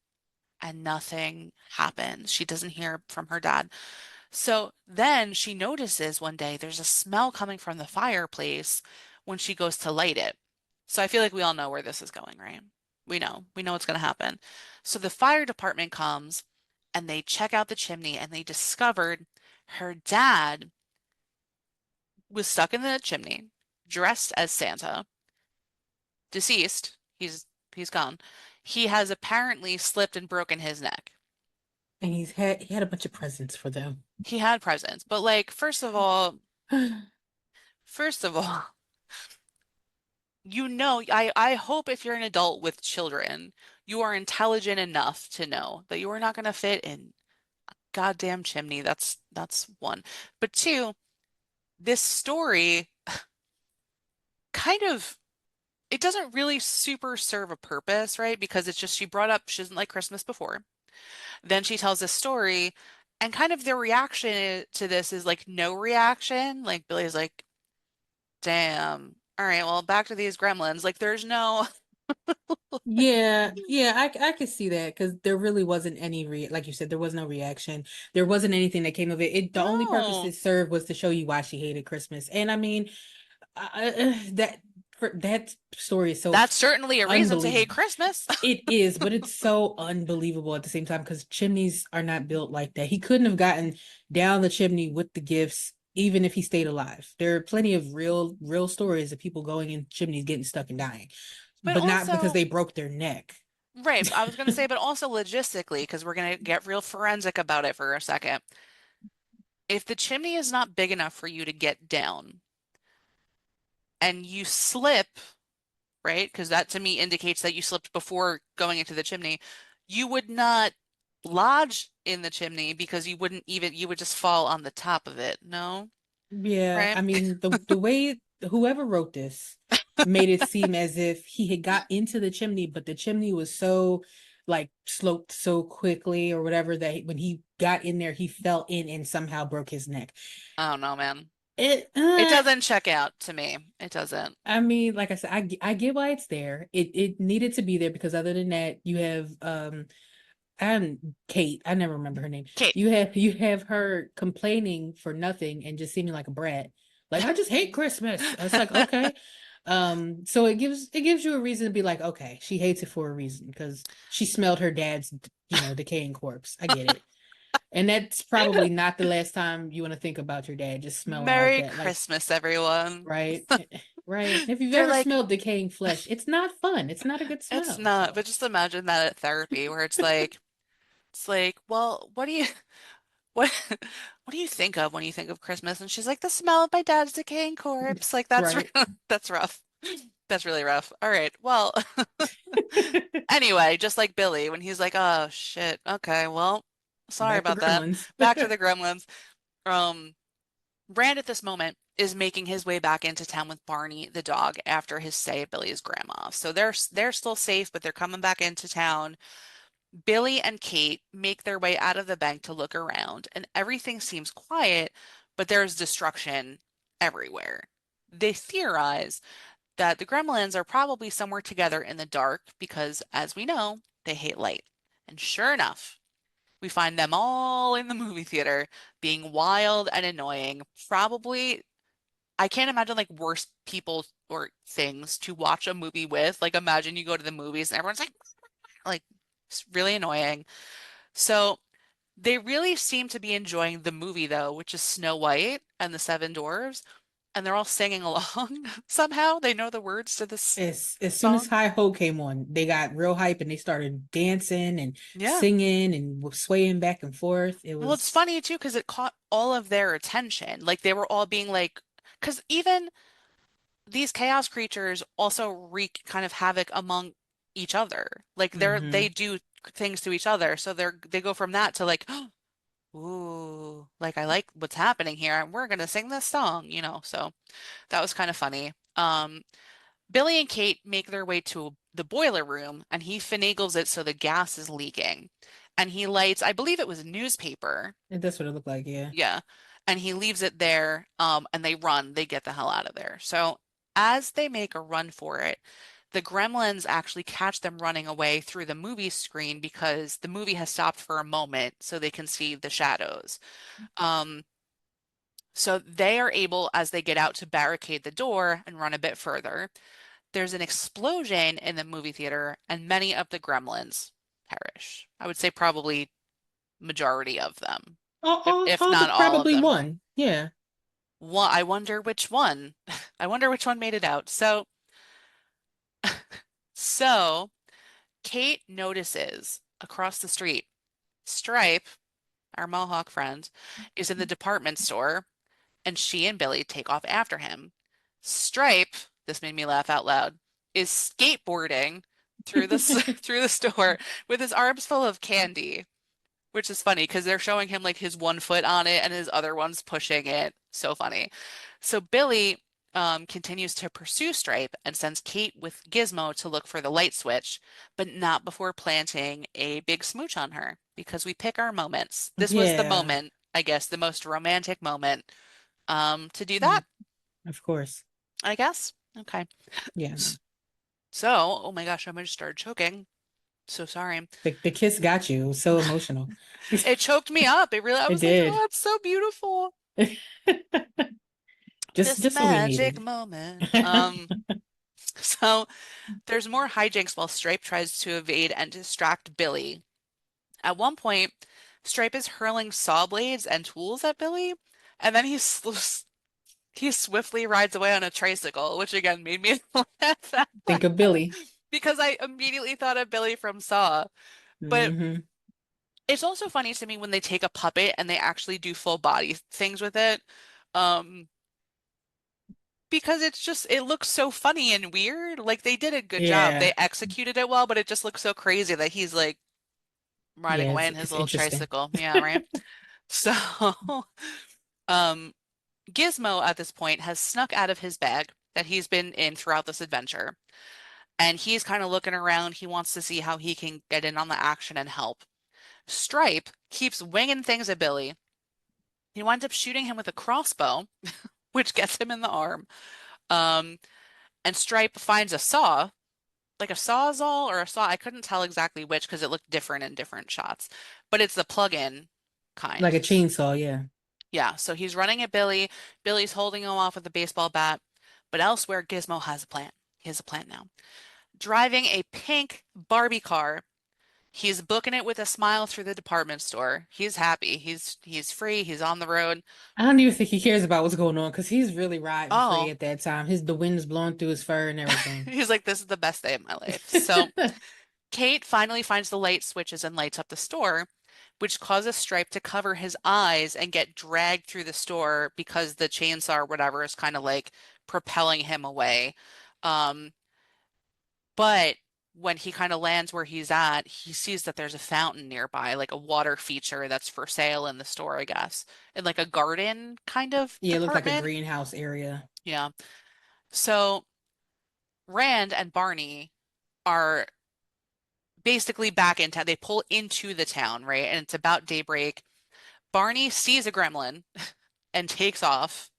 and nothing happens. She doesn't hear from her dad. So then she notices one day there's a smell coming from the fireplace when she goes to light it. So I feel like we all know where this is going, right? We know what's going to happen. So the fire department comes and they check out the chimney and they discovered her dad was stuck in the chimney, dressed as Santa, deceased. He's gone. He has apparently slipped and broken his neck. And he had a bunch of presents for them. He had presents, but like first of all, I hope if you're an adult with children, you are intelligent enough to know that you are not going to fit in a goddamn chimney. That's one. But two, this story kind of it doesn't really super serve a purpose, right? Because it's just she brought up she doesn't like Christmas before. Then she tells this story, and kind of their reaction to this is like no reaction. Like Billy's like, damn. All right, well, back to these gremlins. Like there's no Yeah, yeah, I could see that because there really wasn't any like you said, there was no reaction. There wasn't anything that came of it. The only purpose no. it served was to show you why she hated Christmas. And I mean, that that story is so That's certainly a reason to hate unbelievable. Christmas. It is, but it's so unbelievable at the same time because chimneys are not built like that. He couldn't have gotten down the chimney with the gifts, even if he stayed alive. There are plenty of real stories of people going in chimneys, getting stuck and dying, But but not because also, they broke their neck. right, I was going to say, but also logistically, because we're going to get real forensic about it for a second. If the chimney is not big enough for you to get down and you slip, right? Because that to me indicates that you slipped before going into the chimney. You would not lodge in the chimney because you would just fall on the top of it. No, Yeah, right? I mean the way whoever wrote this made it seem as if he had got into the chimney, but the chimney was so like sloped so quickly or whatever that when he got in there, he fell in and somehow broke his neck. Oh no, man. It, It doesn't check out to me. It doesn't. I mean, like I said, I get why it's there. It needed to be there because other than that, you have and Kate, I never remember her name. Kate. You have her complaining for nothing and just seeming like a brat. Like I just hate Christmas. It's like okay. So it gives you a reason to be like, okay, she hates it for a reason because she smelled her dad's, decaying corpse. I get it. And that's probably not the last time you want to think about your dad just smelling like Merry that. Like, Christmas, everyone. right? Right. If you've They're ever like, smelled decaying flesh, it's not fun. It's not a good it's smell. not, So but just imagine that at therapy where it's like, well, what what do you think of when you think of Christmas? And she's like, the smell of my dad's decaying corpse. Like that's right. that's rough. That's really rough. All right. Well, anyway, just like Billy when he's like, "Oh shit. Okay, well, sorry Back to about that." Gremlins. Back to the Gremlins. Um, Rand at this moment is making his way back into town with Barney the dog after his stay at Billy's grandma. So they're still safe, but they're coming back into town. Billy and Kate make their way out of the bank to look around, and everything seems quiet, but there's destruction everywhere. They theorize that the gremlins are probably somewhere together in the dark because, as we know, they hate light. And sure enough, we find them all in the movie theater being wild and annoying. Probably, I can't imagine like worse people or things to watch a movie with. Like, imagine you go to the movies and everyone's like, it's really annoying. So they really seem to be enjoying the movie though, which is Snow White and the Seven Dwarfs, and they're all singing along somehow. They know the words to this As soon as song. Hi Ho came on, they got real hype and they started dancing and Yeah. singing and swaying back and forth. It Well, it's was funny too because it caught all of their attention. Like they were all being like, because even these chaos creatures also wreak kind of havoc among each other. Like they hmm do things to each other. So they go from that to like, ooh, like I like what's happening here, and we're gonna sing this song. So that was kind of funny. Billy and Kate make their way to the boiler room, and he finagles it so the gas is leaking. And he lights, I believe it was a newspaper. That's what it looked like, yeah. Yeah. And he leaves it there, and they get the hell out of there. So as they make a run for it, The Gremlins actually catch them running away through the movie screen because the movie has stopped for a moment so they can see the shadows. Um, so they are able, as they get out, to barricade the door and run a bit further. There's an explosion in the movie theater, and many of the gremlins perish. I would say probably majority of them, if All not but all of probably them. one. Yeah. One, I wonder which one. I wonder which one made it out. So Kate notices across the street, Stripe, our Mohawk friend, is in the department store, and she and Billy take off after him. Stripe, this made me laugh out loud, is skateboarding through the through the store with his arms full of candy, which is funny because they're showing him like his one foot on it and his other one's pushing it. So funny. So Billy continues to pursue Stripe and sends Kate with Gizmo to look for the light switch, but not before planting a big smooch on her because we pick our moments. This was the Yeah. moment, I guess, the most romantic moment to do that, Mm, of course. I guess. Okay. Yeah, no. S- So, oh my gosh, I might just started choking. So sorry. The kiss got you. It was so emotional. It choked me up. It really, I It was like, did. oh, it's so beautiful. This Just what we magic needed. moment. So there's more hijinks while Stripe tries to evade and distract Billy. At one point, Stripe is hurling saw blades and tools at Billy, and then he swiftly rides away on a tricycle, which again made me laugh out Think of loud Billy. because I immediately thought of Billy from Saw. But Hmm. it's also funny to me when they take a puppet and they actually do full body things with it. Um, because it looks so funny and weird. Like they did a good job. Yeah. They executed it well, but it just looks so crazy that he's like riding Yeah, away in his it's little interesting. tricycle. Yeah, right. So, um, Gizmo at this point has snuck out of his bag that he's been in throughout this adventure, and he's kind of looking around. He wants to see how he can get in on the action and help. Stripe keeps winging things at Billy. He winds up shooting him with a crossbow, which gets him in the arm. Um, and Stripe finds a saw, like a sawzall or a saw. I couldn't tell exactly which because it looked different in different shots, but it's the plug-in Like kind. a chainsaw, yeah. Yeah, so he's running at Billy. Billy's holding him off with a baseball bat, but elsewhere, Gizmo has a plan. He has a plan now. Driving a pink Barbie car, he's booking it with a smile through the department store. He's happy. He's free. He's on the road. I don't even think he cares about what's going on because he's really riding free Oh, at that time. The wind's blowing through his fur and everything. he's like, this is the best day of my life. So Kate finally finds the light switches and lights up the store, which causes Stripe to cover his eyes and get dragged through the store because the chainsaw or whatever is kind of like propelling him away. Um, but when he kind of lands where he's at, he sees that there's a fountain nearby, like a water feature that's for sale in the store, I guess, in like a garden kind of Yeah, it looked like a department. greenhouse area. Yeah. So Rand and Barney are basically back in town. They pull into the town, right? And it's about daybreak. Barney sees a gremlin and takes off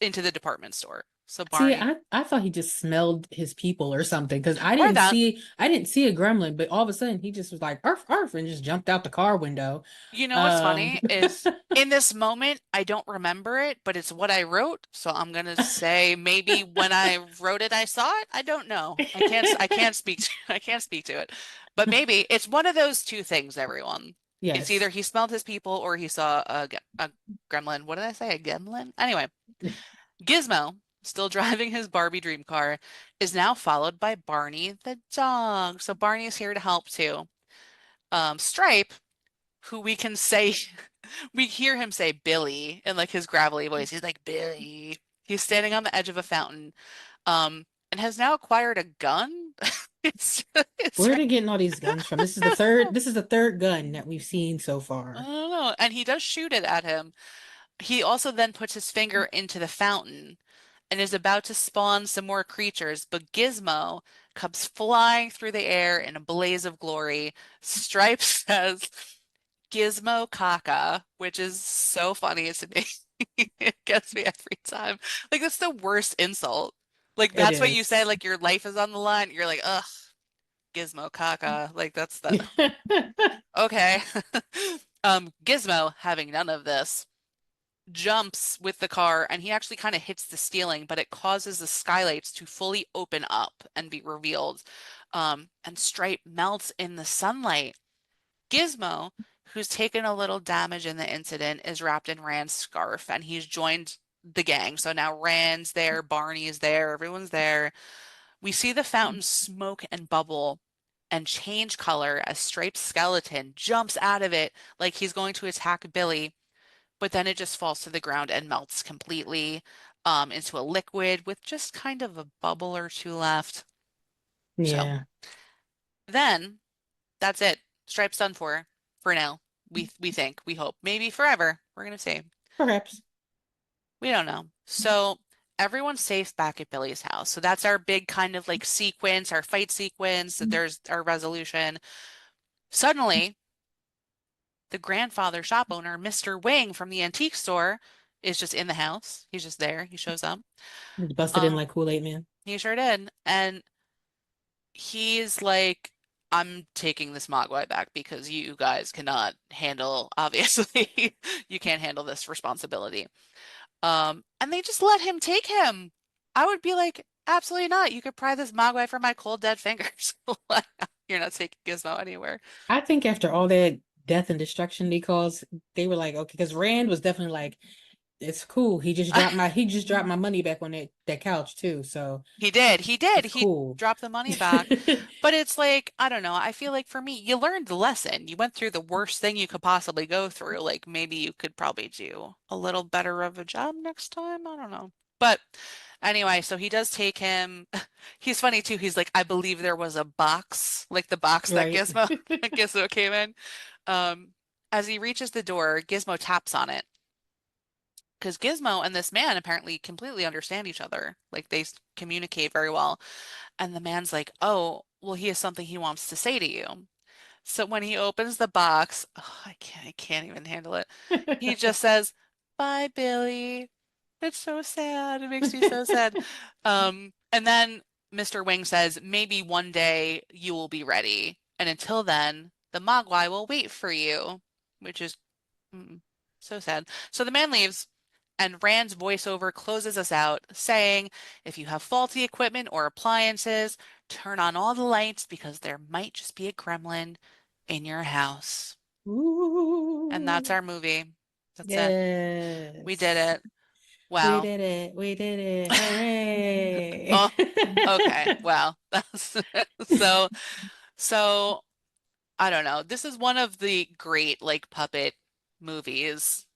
into the department store. So See, Barney, I thought he just smelled his people or something because or that, I didn't see a gremlin, but all of a sudden he just was like arf arf and just jumped out the car window. you know what's Um funny is in this moment, I don't remember it, but it's what I wrote. So I'm gonna say maybe when I wrote it, I saw it. I don't know. I can't speak to, I can't speak to it. But maybe it's one of those two things, everyone. It's either yes. he smelled his people or he saw a gremlin. What did I say? A gremlin? Anyway, Gizmo, still driving his Barbie dream car, is now followed by Barney the dog. So Barney is here to help too. Stripe, who we can say, we hear him say Billy in like his gravelly voice. He's like, Billy. He's standing on the edge of a fountain, and has now acquired a gun. It's, it's, Where are they getting all these guns from? This is the third gun that we've seen so I far. don't know. And he does shoot it at him. He also then puts his finger into the fountain and is about to spawn some more creatures, but Gizmo comes flying through the air in a blaze of glory. Stripe says Gizmo caca, which is so funny to me. It gets me every time. Like that's the worst insult. Like It that's what you say, is. like your life is on the line. You're like, ugh, Gizmo caca. Like that's the okay. Gizmo, having none of this, jumps with the car and he actually kind of hits the ceiling, but it causes the skylights to fully open up and be revealed. And Stripe melts in the sunlight. Gizmo, who's taken a little damage in the incident, is wrapped in Rand's scarf and he's joined the gang. So now Rand's there, Barney's there, everyone's there. We see the fountain smoke and bubble and change color as Stripe's skeleton jumps out of it like he's going to attack Billy, but then it just falls to the ground and melts completely into a liquid with just kind of a bubble or two left. So Yeah, then that's it. Stripe's done for now. We think, we hope, maybe forever. We're gonna see. perhaps. We don't know. So everyone's safe back at Billy's house. So that's our big kind of like sequence, our fight sequence. There's our resolution. Suddenly, the grandfather shop owner, Mr. Wing from the antique store, is just in the house. He's just there. He shows up. Busted in Um, like Kool-Aid Man. he sure did. And he's like, I'm taking this Mogwai back because you guys cannot handle, obviously, you can't handle this responsibility. And they just let him take him. I would be like, absolutely not. You could pry this Mogwai from my cold dead fingers. You're not taking Gizmo anywhere. I think after all that death and destruction they caused, they were like, okay, because Rand was definitely like, it's cool. He just dropped my money back on that couch too. So He did. He did. it's He cool. dropped the money back. But it's like, I don't know. I feel like for me, you learned the lesson. You went through the worst thing you could possibly go through. Like maybe you could probably do a little better of a job next time. I don't know. But anyway, so he does take him. He's funny too. He's like, I believe there was a box, like the box that Right. Gizmo came in. Um, as he reaches the door, Gizmo taps on it because Gizmo and this man apparently completely understand each other. Like they communicate very well. And the man's like, "Oh, well, he has something he wants to say to you." So when he opens the box, oh, I can't even handle it. He just says, "Bye, Billy." It's so sad. It makes me so sad. And then Mr. Wing says, "Maybe one day you will be ready, and until then, the Mogwai will wait for you," which is mm, so sad. So the man leaves, and Rand's voiceover closes us out, saying, "If you have faulty equipment or appliances, turn on all the lights because there might just be a gremlin in your house." And that's Ooh, our movie. That's it. We did yes. it. We Wow. did it. We did it. Hooray. Oh, okay. Wow. That's so so I don't know. This is one of the great like puppet movies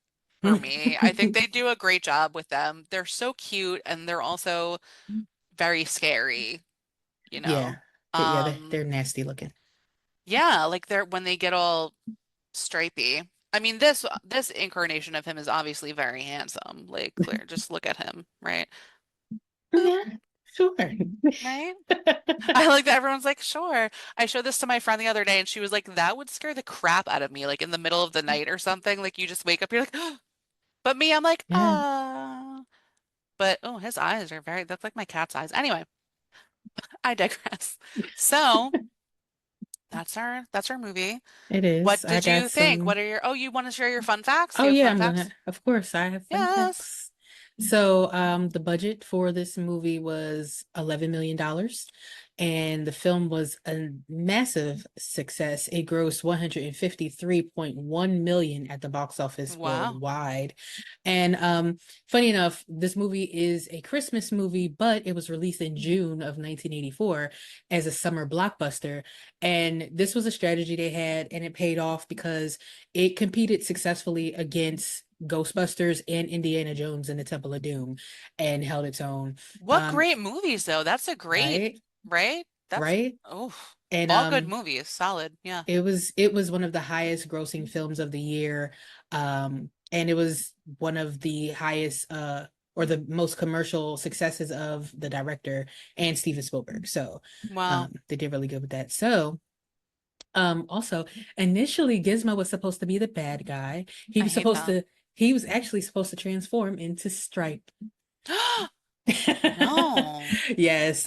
for me. I think they do a great job with them. They're so cute and they're also very scary, you Yeah. know. Yeah, they're nasty looking. Yeah, like they're when they get all stripey. I mean, this incarnation of him is obviously very handsome. Like, clear, just look at him, right? Boop, Yeah, sure. right? I like that everyone's like, sure. I showed this to my friend the other day and she was like, that would scare the crap out of me, like in the middle of the night or something. Like you just wake up, you're like, but me, I'm like, Yeah. ah. But oh, his eyes are very, that's like my cat's eyes. Anyway, I digress. So that's our movie. It is. What I did got you think? some. What are your, oh, you want to share your fun facts? Do Oh you have yeah, fun I'm facts? gonna. Of course, I have fun Yes. facts. So, the budget for this movie was $11 million, and the film was a massive success. It grossed 153.1 million at the box office Wow. worldwide. And funny enough, this movie is a Christmas movie, but it was released in June of 1984 as a summer blockbuster. And this was a strategy they had, and it paid off because it competed successfully against Ghostbusters and Indiana Jones and the Temple of Doom and held its own. What Um, great movies though. That's a great, right, right? That's right. oh, And all good movies. Solid. Yeah. it was one of the highest grossing films of the year. And it was one of the highest or the most commercial successes of the director and Steven Spielberg. So Wow. they did really good with that. So also, initially Gizmo was supposed to be the bad guy. He I was hate supposed that. to he was actually supposed to transform into Stripe. No. Yes.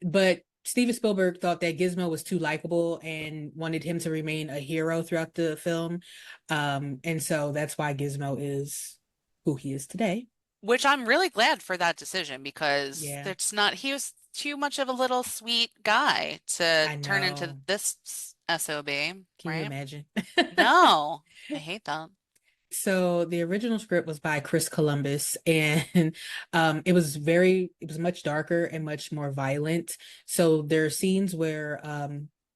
But Steven Spielberg thought that Gizmo was too likable and wanted him to remain a hero throughout the film. And so that's why Gizmo is who he is today. Which I'm really glad for that decision because Yeah, it's not, he was too much of a little sweet guy to I turn into know. this SOB, Can you right? imagine? No, I hate that. So the original script was by Chris Columbus, and it was much darker and much more violent. So there are scenes where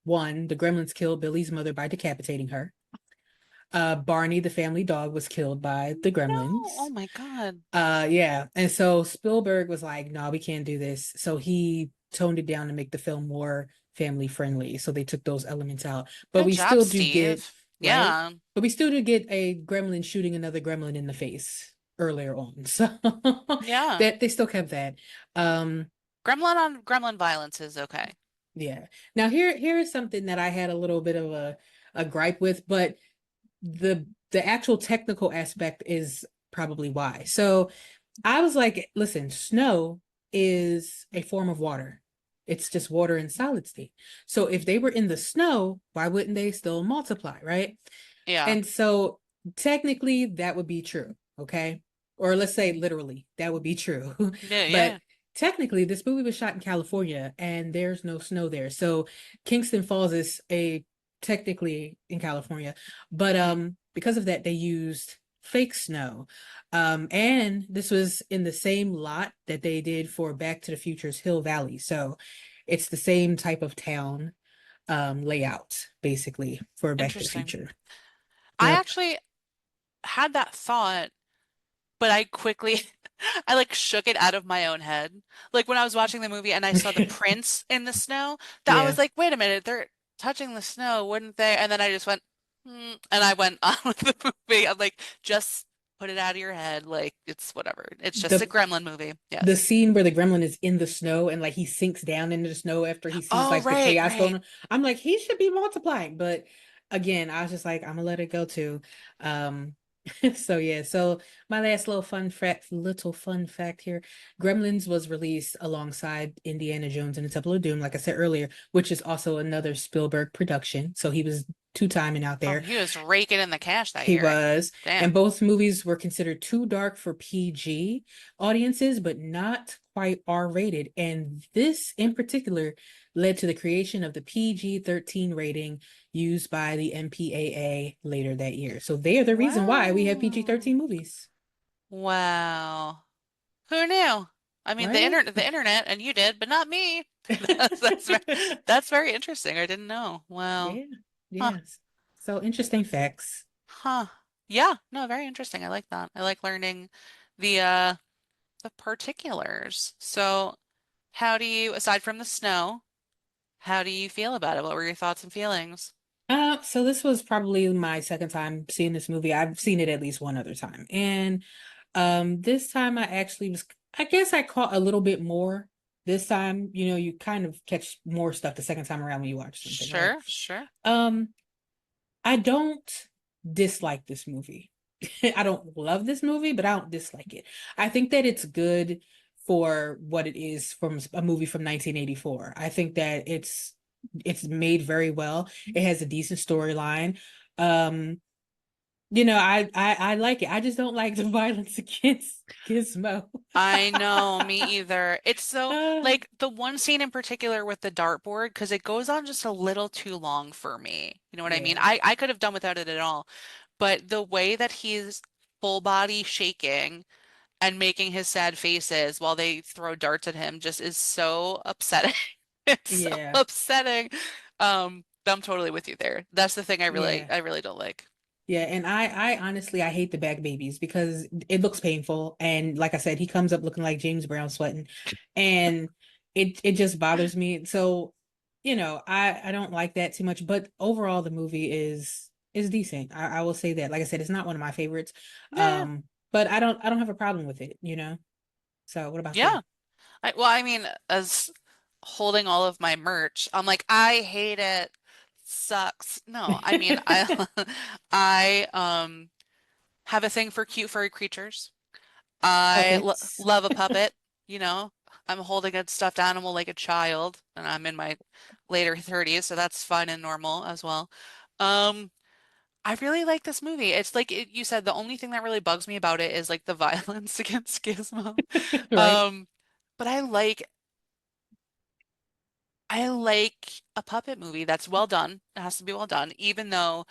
one, the Gremlins kill Billy's mother by decapitating her. Barney, the family dog, was killed by the No, oh Gremlins. my God. Yeah, and so Spielberg was like, "No, we can't do this." So he toned it down to make the film more family friendly. So they took those elements out, but Good we job, still do get Steve. right, Yeah, but we still do get a gremlin shooting another gremlin in the face earlier on. So yeah. that they still kept that. Um, Gremlin on gremlin violence is okay. yeah. Now here is something that I had a little bit of a gripe with, but the actual technical aspect is probably why. So I was like, listen, snow is a form of water. It's just water in solid state. So if they were in the snow, why wouldn't they still multiply, right? Yeah. And so technically that would be true, okay? Or let's say literally, that would be true. Yeah, But yeah. technically this movie was shot in California and there's no snow there. So Kingston Falls is a technically in California, but Mhm. because of that they used fake snow. And this was in the same lot that they did for Back to the Future's Hill Valley. So it's the same type of town layout basically for Back to the Interesting. Future. I Yep. actually had that thought, but I quickly I like shook it out of my own head. Like when I was watching the movie and I saw the prints in the snow, that I was Yeah. like, wait a minute, they're touching the snow, wouldn't they? And then I just went, and I went on with the movie. I'm like, just put it out of your head. Like it's whatever. It's just a The gremlin movie. the Yes. scene where the gremlin is in the snow and like he sinks down into the snow after he sees Oh, like the right, chaos going right. on. I'm like, he should be multiplying. But again, I was just like, I'm gonna let it go too. Um so yeah, so my last little fun fact here. Gremlins was released alongside Indiana Jones and the Temple of Doom, like I said earlier, which is also another Spielberg production. So he was two-timing out Oh, there. he was raking in the cash that He year. was. And Damn. both movies were considered too dark for PG audiences, but not quite R-rated. And this in particular led to the creation of the PG-13 rating used by the MPAA later that year. So they are the reason why we have Wow. PG-13 movies, Wow. Who knew? I mean, right? the internet, and you did, but not me. That's very interesting. I didn't know. Wow. Yeah, Huh. yes. So interesting facts. Huh. Yeah. No, very interesting. I like that. I like learning the uh the particulars. So, how do you, aside from the snow, how do you feel about it? What were your thoughts and feelings? So this was probably my second time seeing this movie. I've seen it at least one other time. And this time I actually was, I guess I caught a little bit more this time. You know, you kind of catch more stuff the second time around when you watch something, right? Sure, sure. Um, I don't dislike this movie. I don't love this movie, but I don't dislike it. I think that it's good for what it is from a movie from 1984. I think that it's made very well. It has a decent storyline. Um, I like it. I just don't like the violence against Gizmo. I know, me either. It's so, Uh, like, the one scene in particular with the dartboard, because it goes on just a little too long for me. You know what I mean? yeah. I could have done without it at all. But the way that he's full body shaking and making his sad faces while they throw darts at him just is so upsetting. It's so Yeah. upsetting. I'm totally with you there. That's the thing Yeah. I really don't like. Yeah, and I honestly I hate the back babies because it looks painful. And like I said, he comes up looking like James Brown sweating. And it just bothers me. So, I don't like that too much. But overall the movie is decent. I will say that. Like I said, it's not one of my favorites. Yeah, But I don't have a problem with it. So what about you? yeah. Well, I mean, as holding all of my merch, I'm like, I hate it. Sucks. No, I mean, I I have a thing for cute furry creatures. I lo Puppets. love a puppet. you know, I'm holding a stuffed animal like a child, and I'm in my later 30s, so that's fun and normal as well. Um, I really like this movie. It's like you said, the only thing that really bugs me about it is like the violence against Gizmo. Right? Um, but I like a puppet movie that's well done. It has to be well done, even though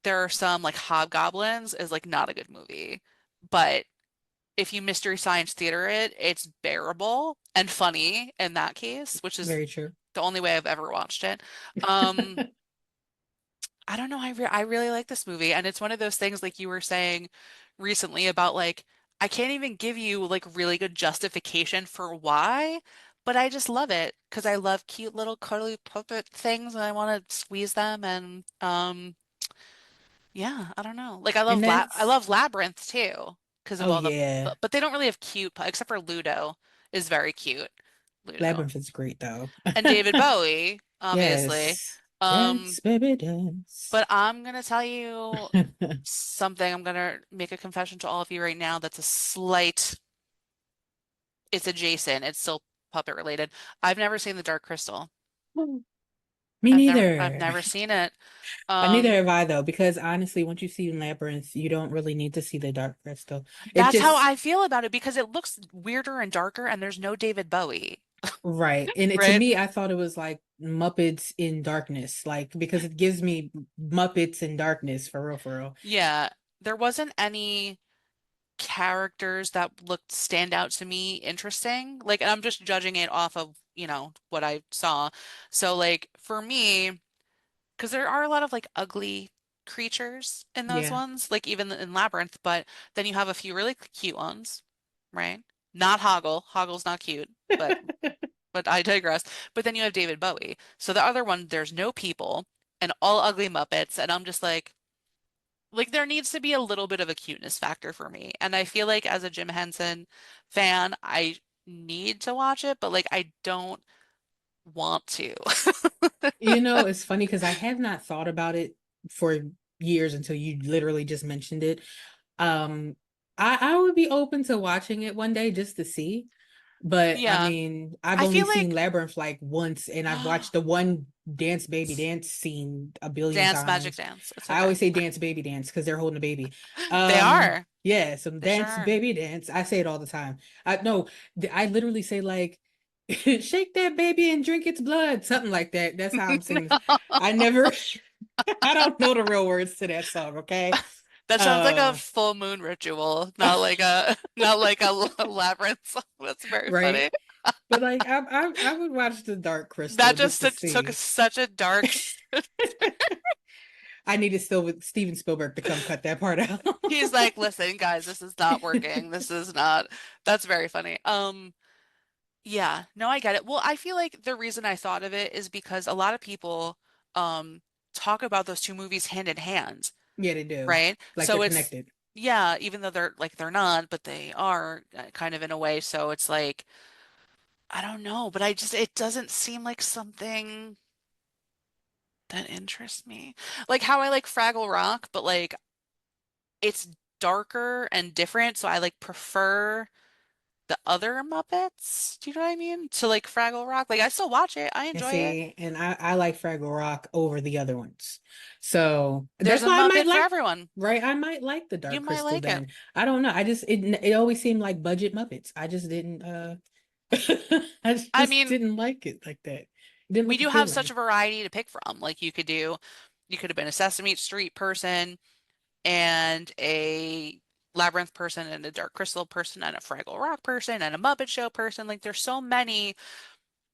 there are some like Hobgoblins is like not a good movie. But if you Mystery Science Theater it, it's bearable and funny in that case, which is Very true. the only way I've ever watched it. Um, I don't know. I really like this movie, and it's one of those things like you were saying recently about like I can't even give you like really good justification for why, but I just love it because I love cute little cuddly puppet things, and I want to squeeze them, and yeah, I don't know. Like And I that's love Labyrinth too because of oh all the yeah. but they don't really have except for Ludo is very cute. Ludo Labyrinth is great though. and David Bowie, obviously. Yes. Um, Dance, baby, dance. but I'm gonna tell you something. I'm gonna make a confession to all of you right now that's a slight, it's adjacent. It's still puppet related. I've never seen The Dark Crystal. Me I've neither. never seen it. Neither Um, have I though, because honestly, once you see Labyrinth, you don't really need to see the Dark Crystal. It that's how just I feel about it because it looks weirder and darker and there's no David Bowie, right. And to right? me, I thought it was like Muppets in darkness, like because it gives me Muppets in darkness for real. Yeah, there wasn't any characters that looked stand out to me interesting. Like, and I'm just judging it off of, what I saw. So like for me, because there are a lot of like ugly creatures in those Yeah. ones, like even in Labyrinth, but then you have a few really cute ones, right? Not Hoggle. Hoggle's not cute, but I digress. But then you have David Bowie. So the other one, there's no people and all ugly Muppets, and I'm just like there needs to be a little bit of a cuteness factor for me. And I feel like as a Jim Henson fan, I need to watch it, but like I don't want to. It's funny because I have not thought about it for years until you literally just mentioned it. Um, I would be open to watching it one day just to see. But I Yeah. mean, I've I only feel seen like Labyrinth like once, and I've watched the one Dance Baby Dance scene a billion Dance Magic times. Dance. It's I okay. always say Dance Baby Dance because they're holding a baby. They are. Yeah, some They sure Dance are. Baby Dance. I say it all the time. I no, I literally say like, shake that baby and drink its blood, something like that. That's how I'm singing this. I never, I don't know the real words to that song. Okay. That sounds like a Uh, full moon ritual, not like a labyrinth song. That's very right. funny. But like I would watch the Dark That Crystal just just to took see. such a dark. I needed still with Steven Spielberg to come cut that part out. He's like, listen, guys, this is not working. This is not. That's very funny. Yeah, no, I get it. Well, I feel like the reason I thought of it is because a lot of people um talk about those two movies hand in hand, Yeah, they do. right? Like they're So it's connected. yeah, even though they're not, but they are kind of in a way. So it's like I don't know, but it doesn't seem like something that interests me. Like how I like Fraggle Rock, but like it's darker and different, so I like prefer the other Muppets. Do you know what I mean? To like Fraggle Rock. Like I still watch it. I And enjoy it. see, and I like Fraggle Rock over the other ones. So There's that's a why I might Muppet for like, everyone. right? I might like the You Dark might Crystal like it. then. I don't know. It always seemed like budget Muppets. I just didn't I I just mean, didn't like it like that. It didn't we look do have such appealing. a variety to pick from. Like you could have been a Sesame Street person and a Labyrinth person and a Dark Crystal person and a Fraggle Rock person and a Muppet Show person. Like there's so many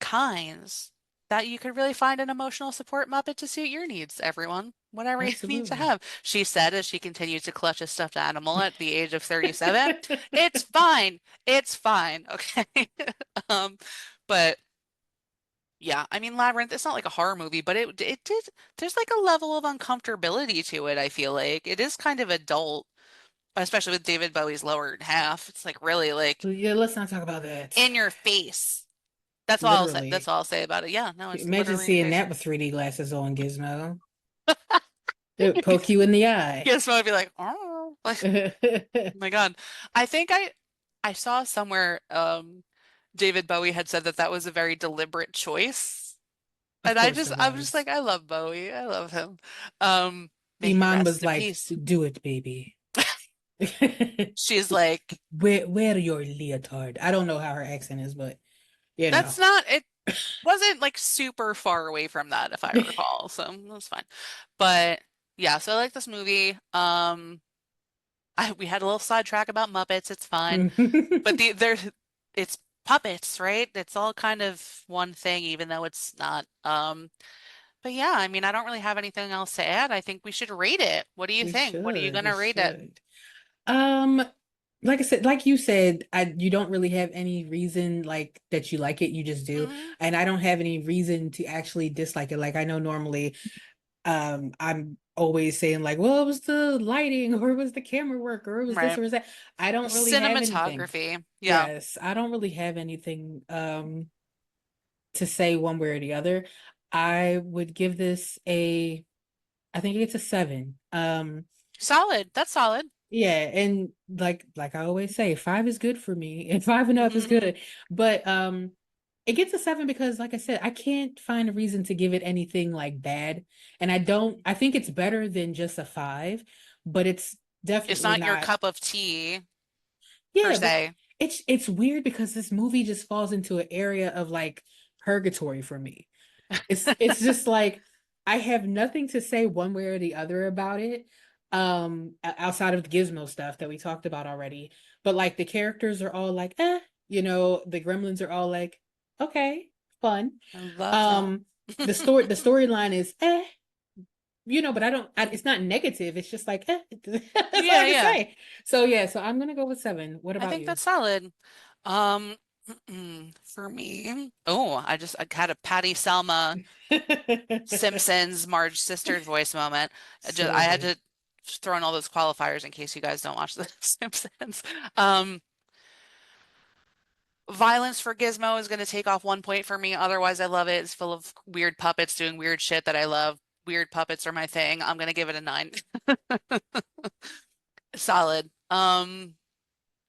kinds that you could really find an emotional support Muppet to suit your needs, everyone. Whatever you need to Absolutely. have. She said as she continued to clutch a stuffed animal at the age of 37. It's fine. It's fine. Okay. Um, but yeah, I mean Labyrinth, it's not like a horror movie, but it did there's like a level of uncomfortability to it, I feel like. It is kind of adult, especially with David Bowie's lower half. It's like really like Yeah, let's not talk about that. in your face. That's all I'll say. That's Literally. all I'll say about it. Yeah, no, it's Imagine literally in your seeing face. that with 3D glasses on, Gizmo. It would poke you in the eye. Guess what? I'd be like, oh, like, oh my God. I think I saw somewhere. David Bowie had said that that was a very deliberate choice. Of And course it I'm just was. like, I love Bowie. I love him. Um, may he Iman rest was in like, peace. "Do it, baby." She's like, Wear your leotard. I don't know how her accent is, but you know. that's not, it wasn't like super far away from that, if I recall. So that's fine. But yeah, so I like this movie. We had a little sidetrack about Muppets. It's fine. But it's puppets, right? It's all kind of one thing, even though it's not. But yeah, I mean, I don't really have anything else to add. I think we should rate it. What do you think? What are you We gonna rate it? should. Um, like I said, like you said, you don't really have any reason like that you like it, you just do. Hmm. And I don't have any reason to actually dislike it. Like I know normally I'm always saying like, well, it was the lighting or it was the camera work or it was this Right. or it was that. I don't really have anything. Cinematography. Yeah. Yes, I don't really have anything to say one way or the other. I would give this a I think it's a 7. Solid. That's solid. Yeah, and like I always say, 5 is good for me, and five and up is Hmm. good. But it gets a 7 because, like I said, I can't find a reason to give it anything like bad, and I don't. I think it's better than just a 5, but it's It's definitely not your not. cup of tea, per Yeah, but se. it's weird because this movie just falls into an area of like purgatory for me. It's just like I have nothing to say one way or the other about it outside of the gizmo stuff that we talked about already, but like the characters are all like the gremlins are all like okay, fun. I love that. um the storyline is but it's not negative, it's just like that's all I Yeah, can yeah. say. So yeah, so I'm gonna go with 7. What I about think you? that's solid. Um, for me, oh, I had a Patty Selma Simpsons Marge sister voice moment. I So had good. to throw in all those qualifiers in case you guys don't watch The Simpsons. Um, Violence for Gizmo is going to take off 1 point for me. Otherwise, I love it. It's full of weird puppets doing weird shit that I love. Weird puppets are my thing. I'm going to give it a 9. Solid.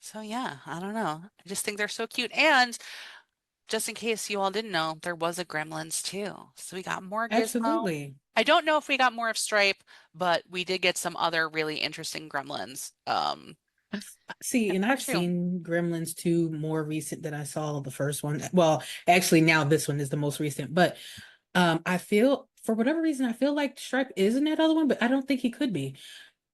So yeah, I don't know. I just think they're so cute. And just in case you all didn't know, there was a Gremlins too. So we got more Gizmo. Absolutely. I don't know if we got more of Stripe, but we did get some other really interesting Gremlins. See, In and part I've two. seen Gremlins 2 more recent than I saw the first one. Well, actually now this one is the most recent, but I feel for whatever reason I feel like Stripe is in that other one, but I don't think he could be.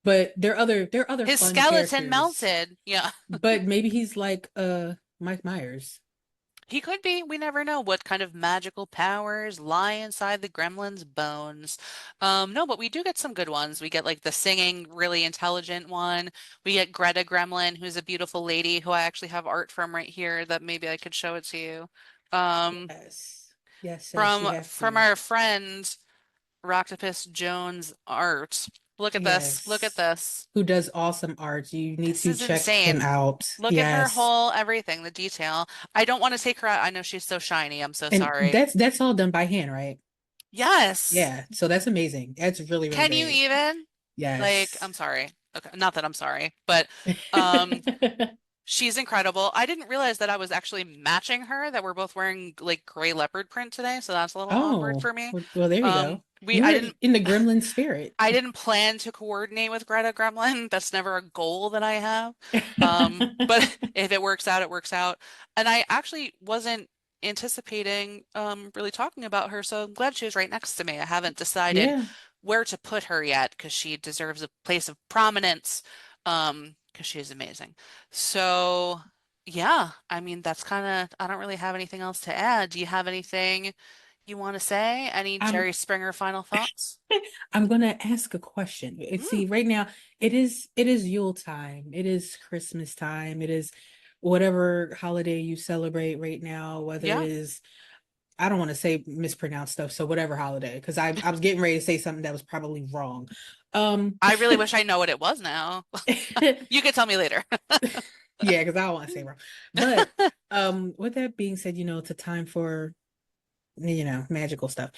But there are other His fun skeleton characters. melted. Yeah. But maybe he's like Mike Myers. He could be. We never know what kind of magical powers lie inside the gremlin's bones. No, but we do get some good ones. We get like the singing, really intelligent one. We get Greta Gremlin, who's a beautiful lady who I actually have art from right here that maybe I could show it to you. Um, Yes. Yes, yes, you from have from to. our friend Rocktopus Jones art. Look at this. Look at Yes. this. Who does awesome art. You need This to is check him insane. out. Look at her Yes. whole everything, the detail. I don't want to take her out. I know she's so shiny. I'm so And sorry. that's all done by hand, right? Yes. Yeah, so that's amazing. That's really, really Can you great. even? Like, Yes. I'm sorry. Okay, not that I'm sorry, but um she's incredible. I didn't realize that I was actually matching her, that we're both wearing like gray leopard print today, so that's a little awkward Oh, for me. well, there you go. We You're in the gremlin spirit. I didn't plan to coordinate with Greta Gremlin. That's never a goal that I have. But if it works out, it works out. And I actually wasn't anticipating really talking about her, so I'm glad she was right next to me. I haven't decided Yeah. where to put her yet because she deserves a place of prominence because she is amazing. So yeah, I mean that's kind of I don't really have anything else to add. Do you have anything you want to say? Any I'm Jerry Springer final thoughts? I'm gonna ask a question. See, Mm, right now it is Yule time. It is Christmas time. It is whatever holiday you celebrate right now, whether it yeah. is I don't want to say mispronounced stuff, so whatever holiday, because I was getting ready to say something that was probably wrong. Um I really wish I know what it was now. You could tell me later. yeah, because I don't want to say wrong. But with that being said, it's a time for magical stuff.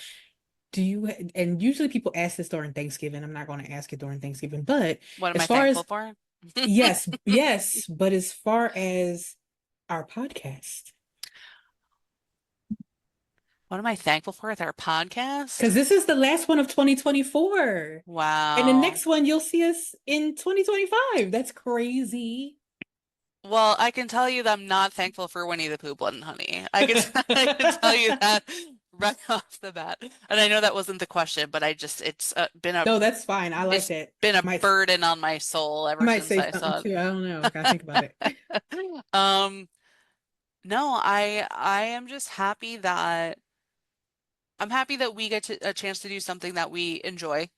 Do you and usually people ask this during Thanksgiving. I'm not going to ask it during Thanksgiving, but What am as I far thankful as for? yes, yes, but as far as our podcast. What am I thankful for with our podcast? Because this is the last one of 2024. And the Wow. next one you'll see us in 2025. That's crazy. Well, I can tell you that I'm not thankful for Winnie the Pooh, Blood and Honey. I can tell you that right off the bat. And I know that wasn't the question, but it's No, that's fine. I like it's that. been a Might burden on my soul I ever might since say I something saw too. I don't know. I gotta think about it. it. Um, no, I am just happy that I'm happy that we get a chance to do something that we enjoy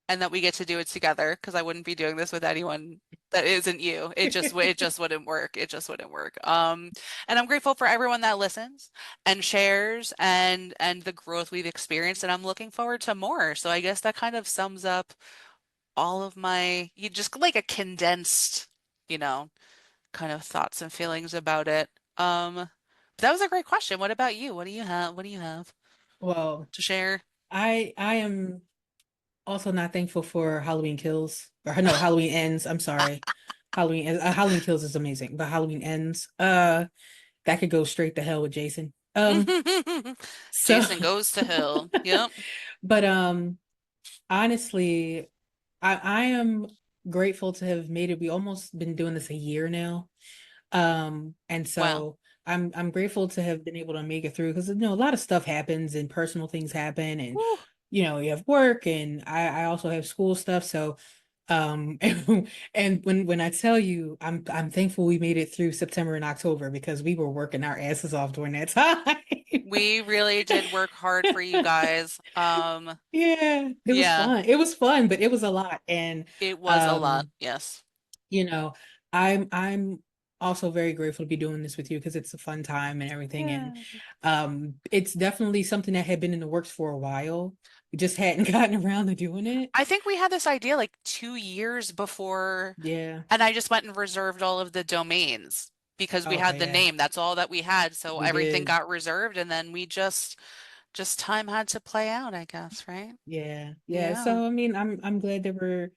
and that we get to do it together because I wouldn't be doing this with anyone that isn't you. It just wouldn't work. It just wouldn't work. And I'm grateful for everyone that listens and shares and the growth we've experienced, and I'm looking forward to more. So I guess that kind of sums up all of my you just like a condensed, you know, kind of thoughts and feelings about it. But that was a great question. What about you? What do you have? What do you have Well, to share? I am also not thankful for Halloween Kills. Or no, Halloween Ends. I'm sorry. Halloween Kills is amazing, but Halloween Ends. That could go straight to hell with Jason. So Jason goes to hell. Yep. but honestly, I am grateful to have made it. We almost been doing this a year now. And Wow. so I'm grateful to have been able to make it through because you know a lot of stuff happens and personal things happen and Woo. you know you have work and I also have school stuff. So and when I tell you I'm thankful we made it through September and October because we were working our asses off during that time. We really did work hard for you guys. Yeah, it was Yeah, fun. It was fun, but it was a lot. And it was a lot. um, Yes. you know, I'm also very grateful to be doing this with you because it's a fun time and everything. And Yeah. it's definitely something that had been in the works for a while. We just hadn't gotten around to doing it. I think we had this idea like 2 years before, Yeah. and I just went and reserved all of the domains because we had Okay, the yeah. name. That's all that we had. So We everything did. got reserved, and then we just time had to play out, I guess, right? Yeah. Yeah. Yeah. So I mean, I'm glad that we're,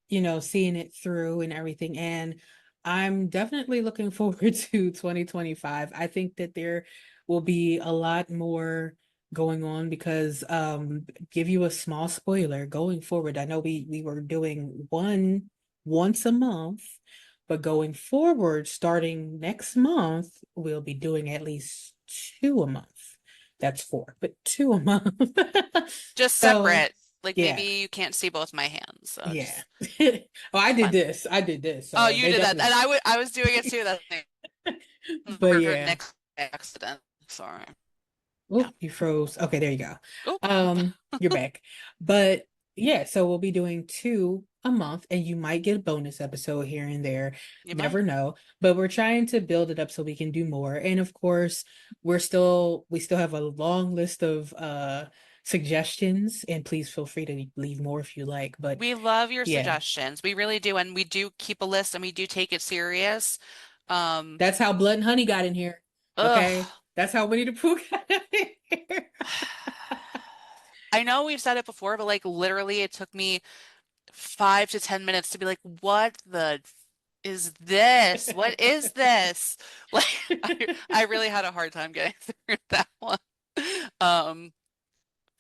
you know, seeing it through and everything. And I'm definitely looking forward to 2025. I think that there will be a lot more going on because give you a small spoiler going forward. I know we were doing one once a month, but going forward, starting next month, we'll be doing at least two a month. That's four, but two a month. Just So, separate. Like maybe yeah, you can't see both my hands, so yeah. just Well, I did fine. this. I did this. Oh, So you they did that, and definitely. I was doing it too. That's But for yeah. next accident. Sorry. Yeah. Oh, you froze. Okay, there you go. Oh, You're back. But yeah, so we'll be doing two a month, and you might get a bonus episode here and there. you might. Never know. But we're trying to build it up so we can do more. And of course, we still have a long list of suggestions, and please feel free to leave more if you like. But We love your yeah, suggestions. We really do, and we do keep a list and we do take it serious. Um, that's how Blood and Honey got in here. Okay. ugh. That's how Winnie the Pooh got in here. I know we've said it before, but like literally it took me 5 to 10 minutes to be like, what the is this? What is this? Like I really had a hard time getting through that one. Um,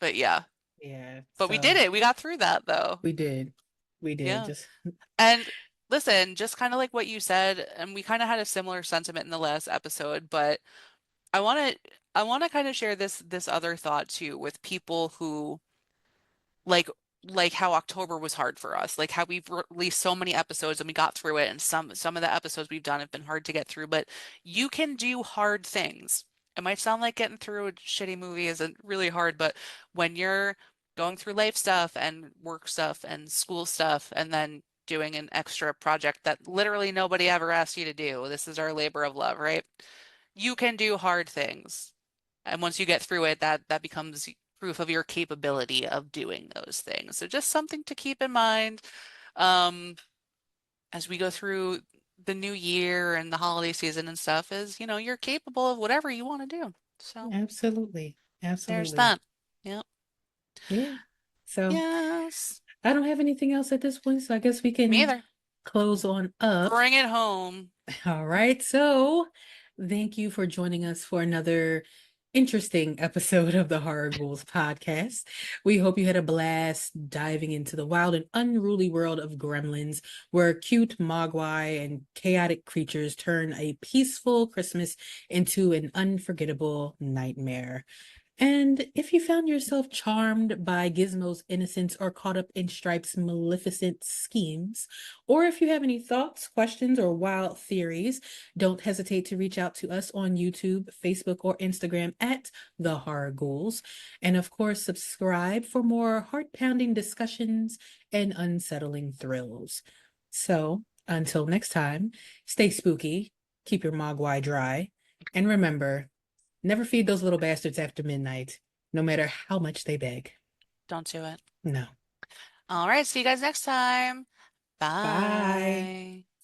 but yeah. Yeah, But we did so it. We got through that though. we did. We did. Yeah. Just And listen, just kind of like what you said, and we kind of had a similar sentiment in the last episode, but I want I want to kind of share this other thought too with people who like like how October was hard for us, like how we've released so many episodes and we got through it, and some of the episodes we've done have been hard to get through, but you can do hard things. It might sound like getting through a shitty movie isn't really hard, but when you're going through life stuff and work stuff and school stuff and then doing an extra project that literally nobody ever asked you to do, this is our labor of love, right? You can do hard things. And once you get through it, that becomes proof of your capability of doing those things. So just something to keep in mind um, as we go through the new year and the holiday season and stuff is, you're capable of whatever you want to do. So absolutely. there's Absolutely. that. Yep. Yeah. So Yes. I don't have anything else at this point, so I guess we Me can either. close on up. Bring it home. All right. So thank you for joining us for another interesting episode of the Horror Ghouls podcast. We hope you had a blast diving into the wild and unruly world of gremlins, where cute Mogwai and chaotic creatures turn a peaceful Christmas into an unforgettable nightmare. And if you found yourself charmed by Gizmo's innocence or caught up in Stripe's maleficent schemes, or if you have any thoughts, questions, or wild theories, don't hesitate to reach out to us on YouTube, Facebook, or Instagram at The Horror Ghouls. And of course, subscribe for more heart-pounding discussions and unsettling thrills. So, until next time, stay spooky, keep your mogwai dry, and remember, never feed those little bastards after midnight, no matter how much they beg. Don't do it. No. All right, see you guys next time. Bye. Bye.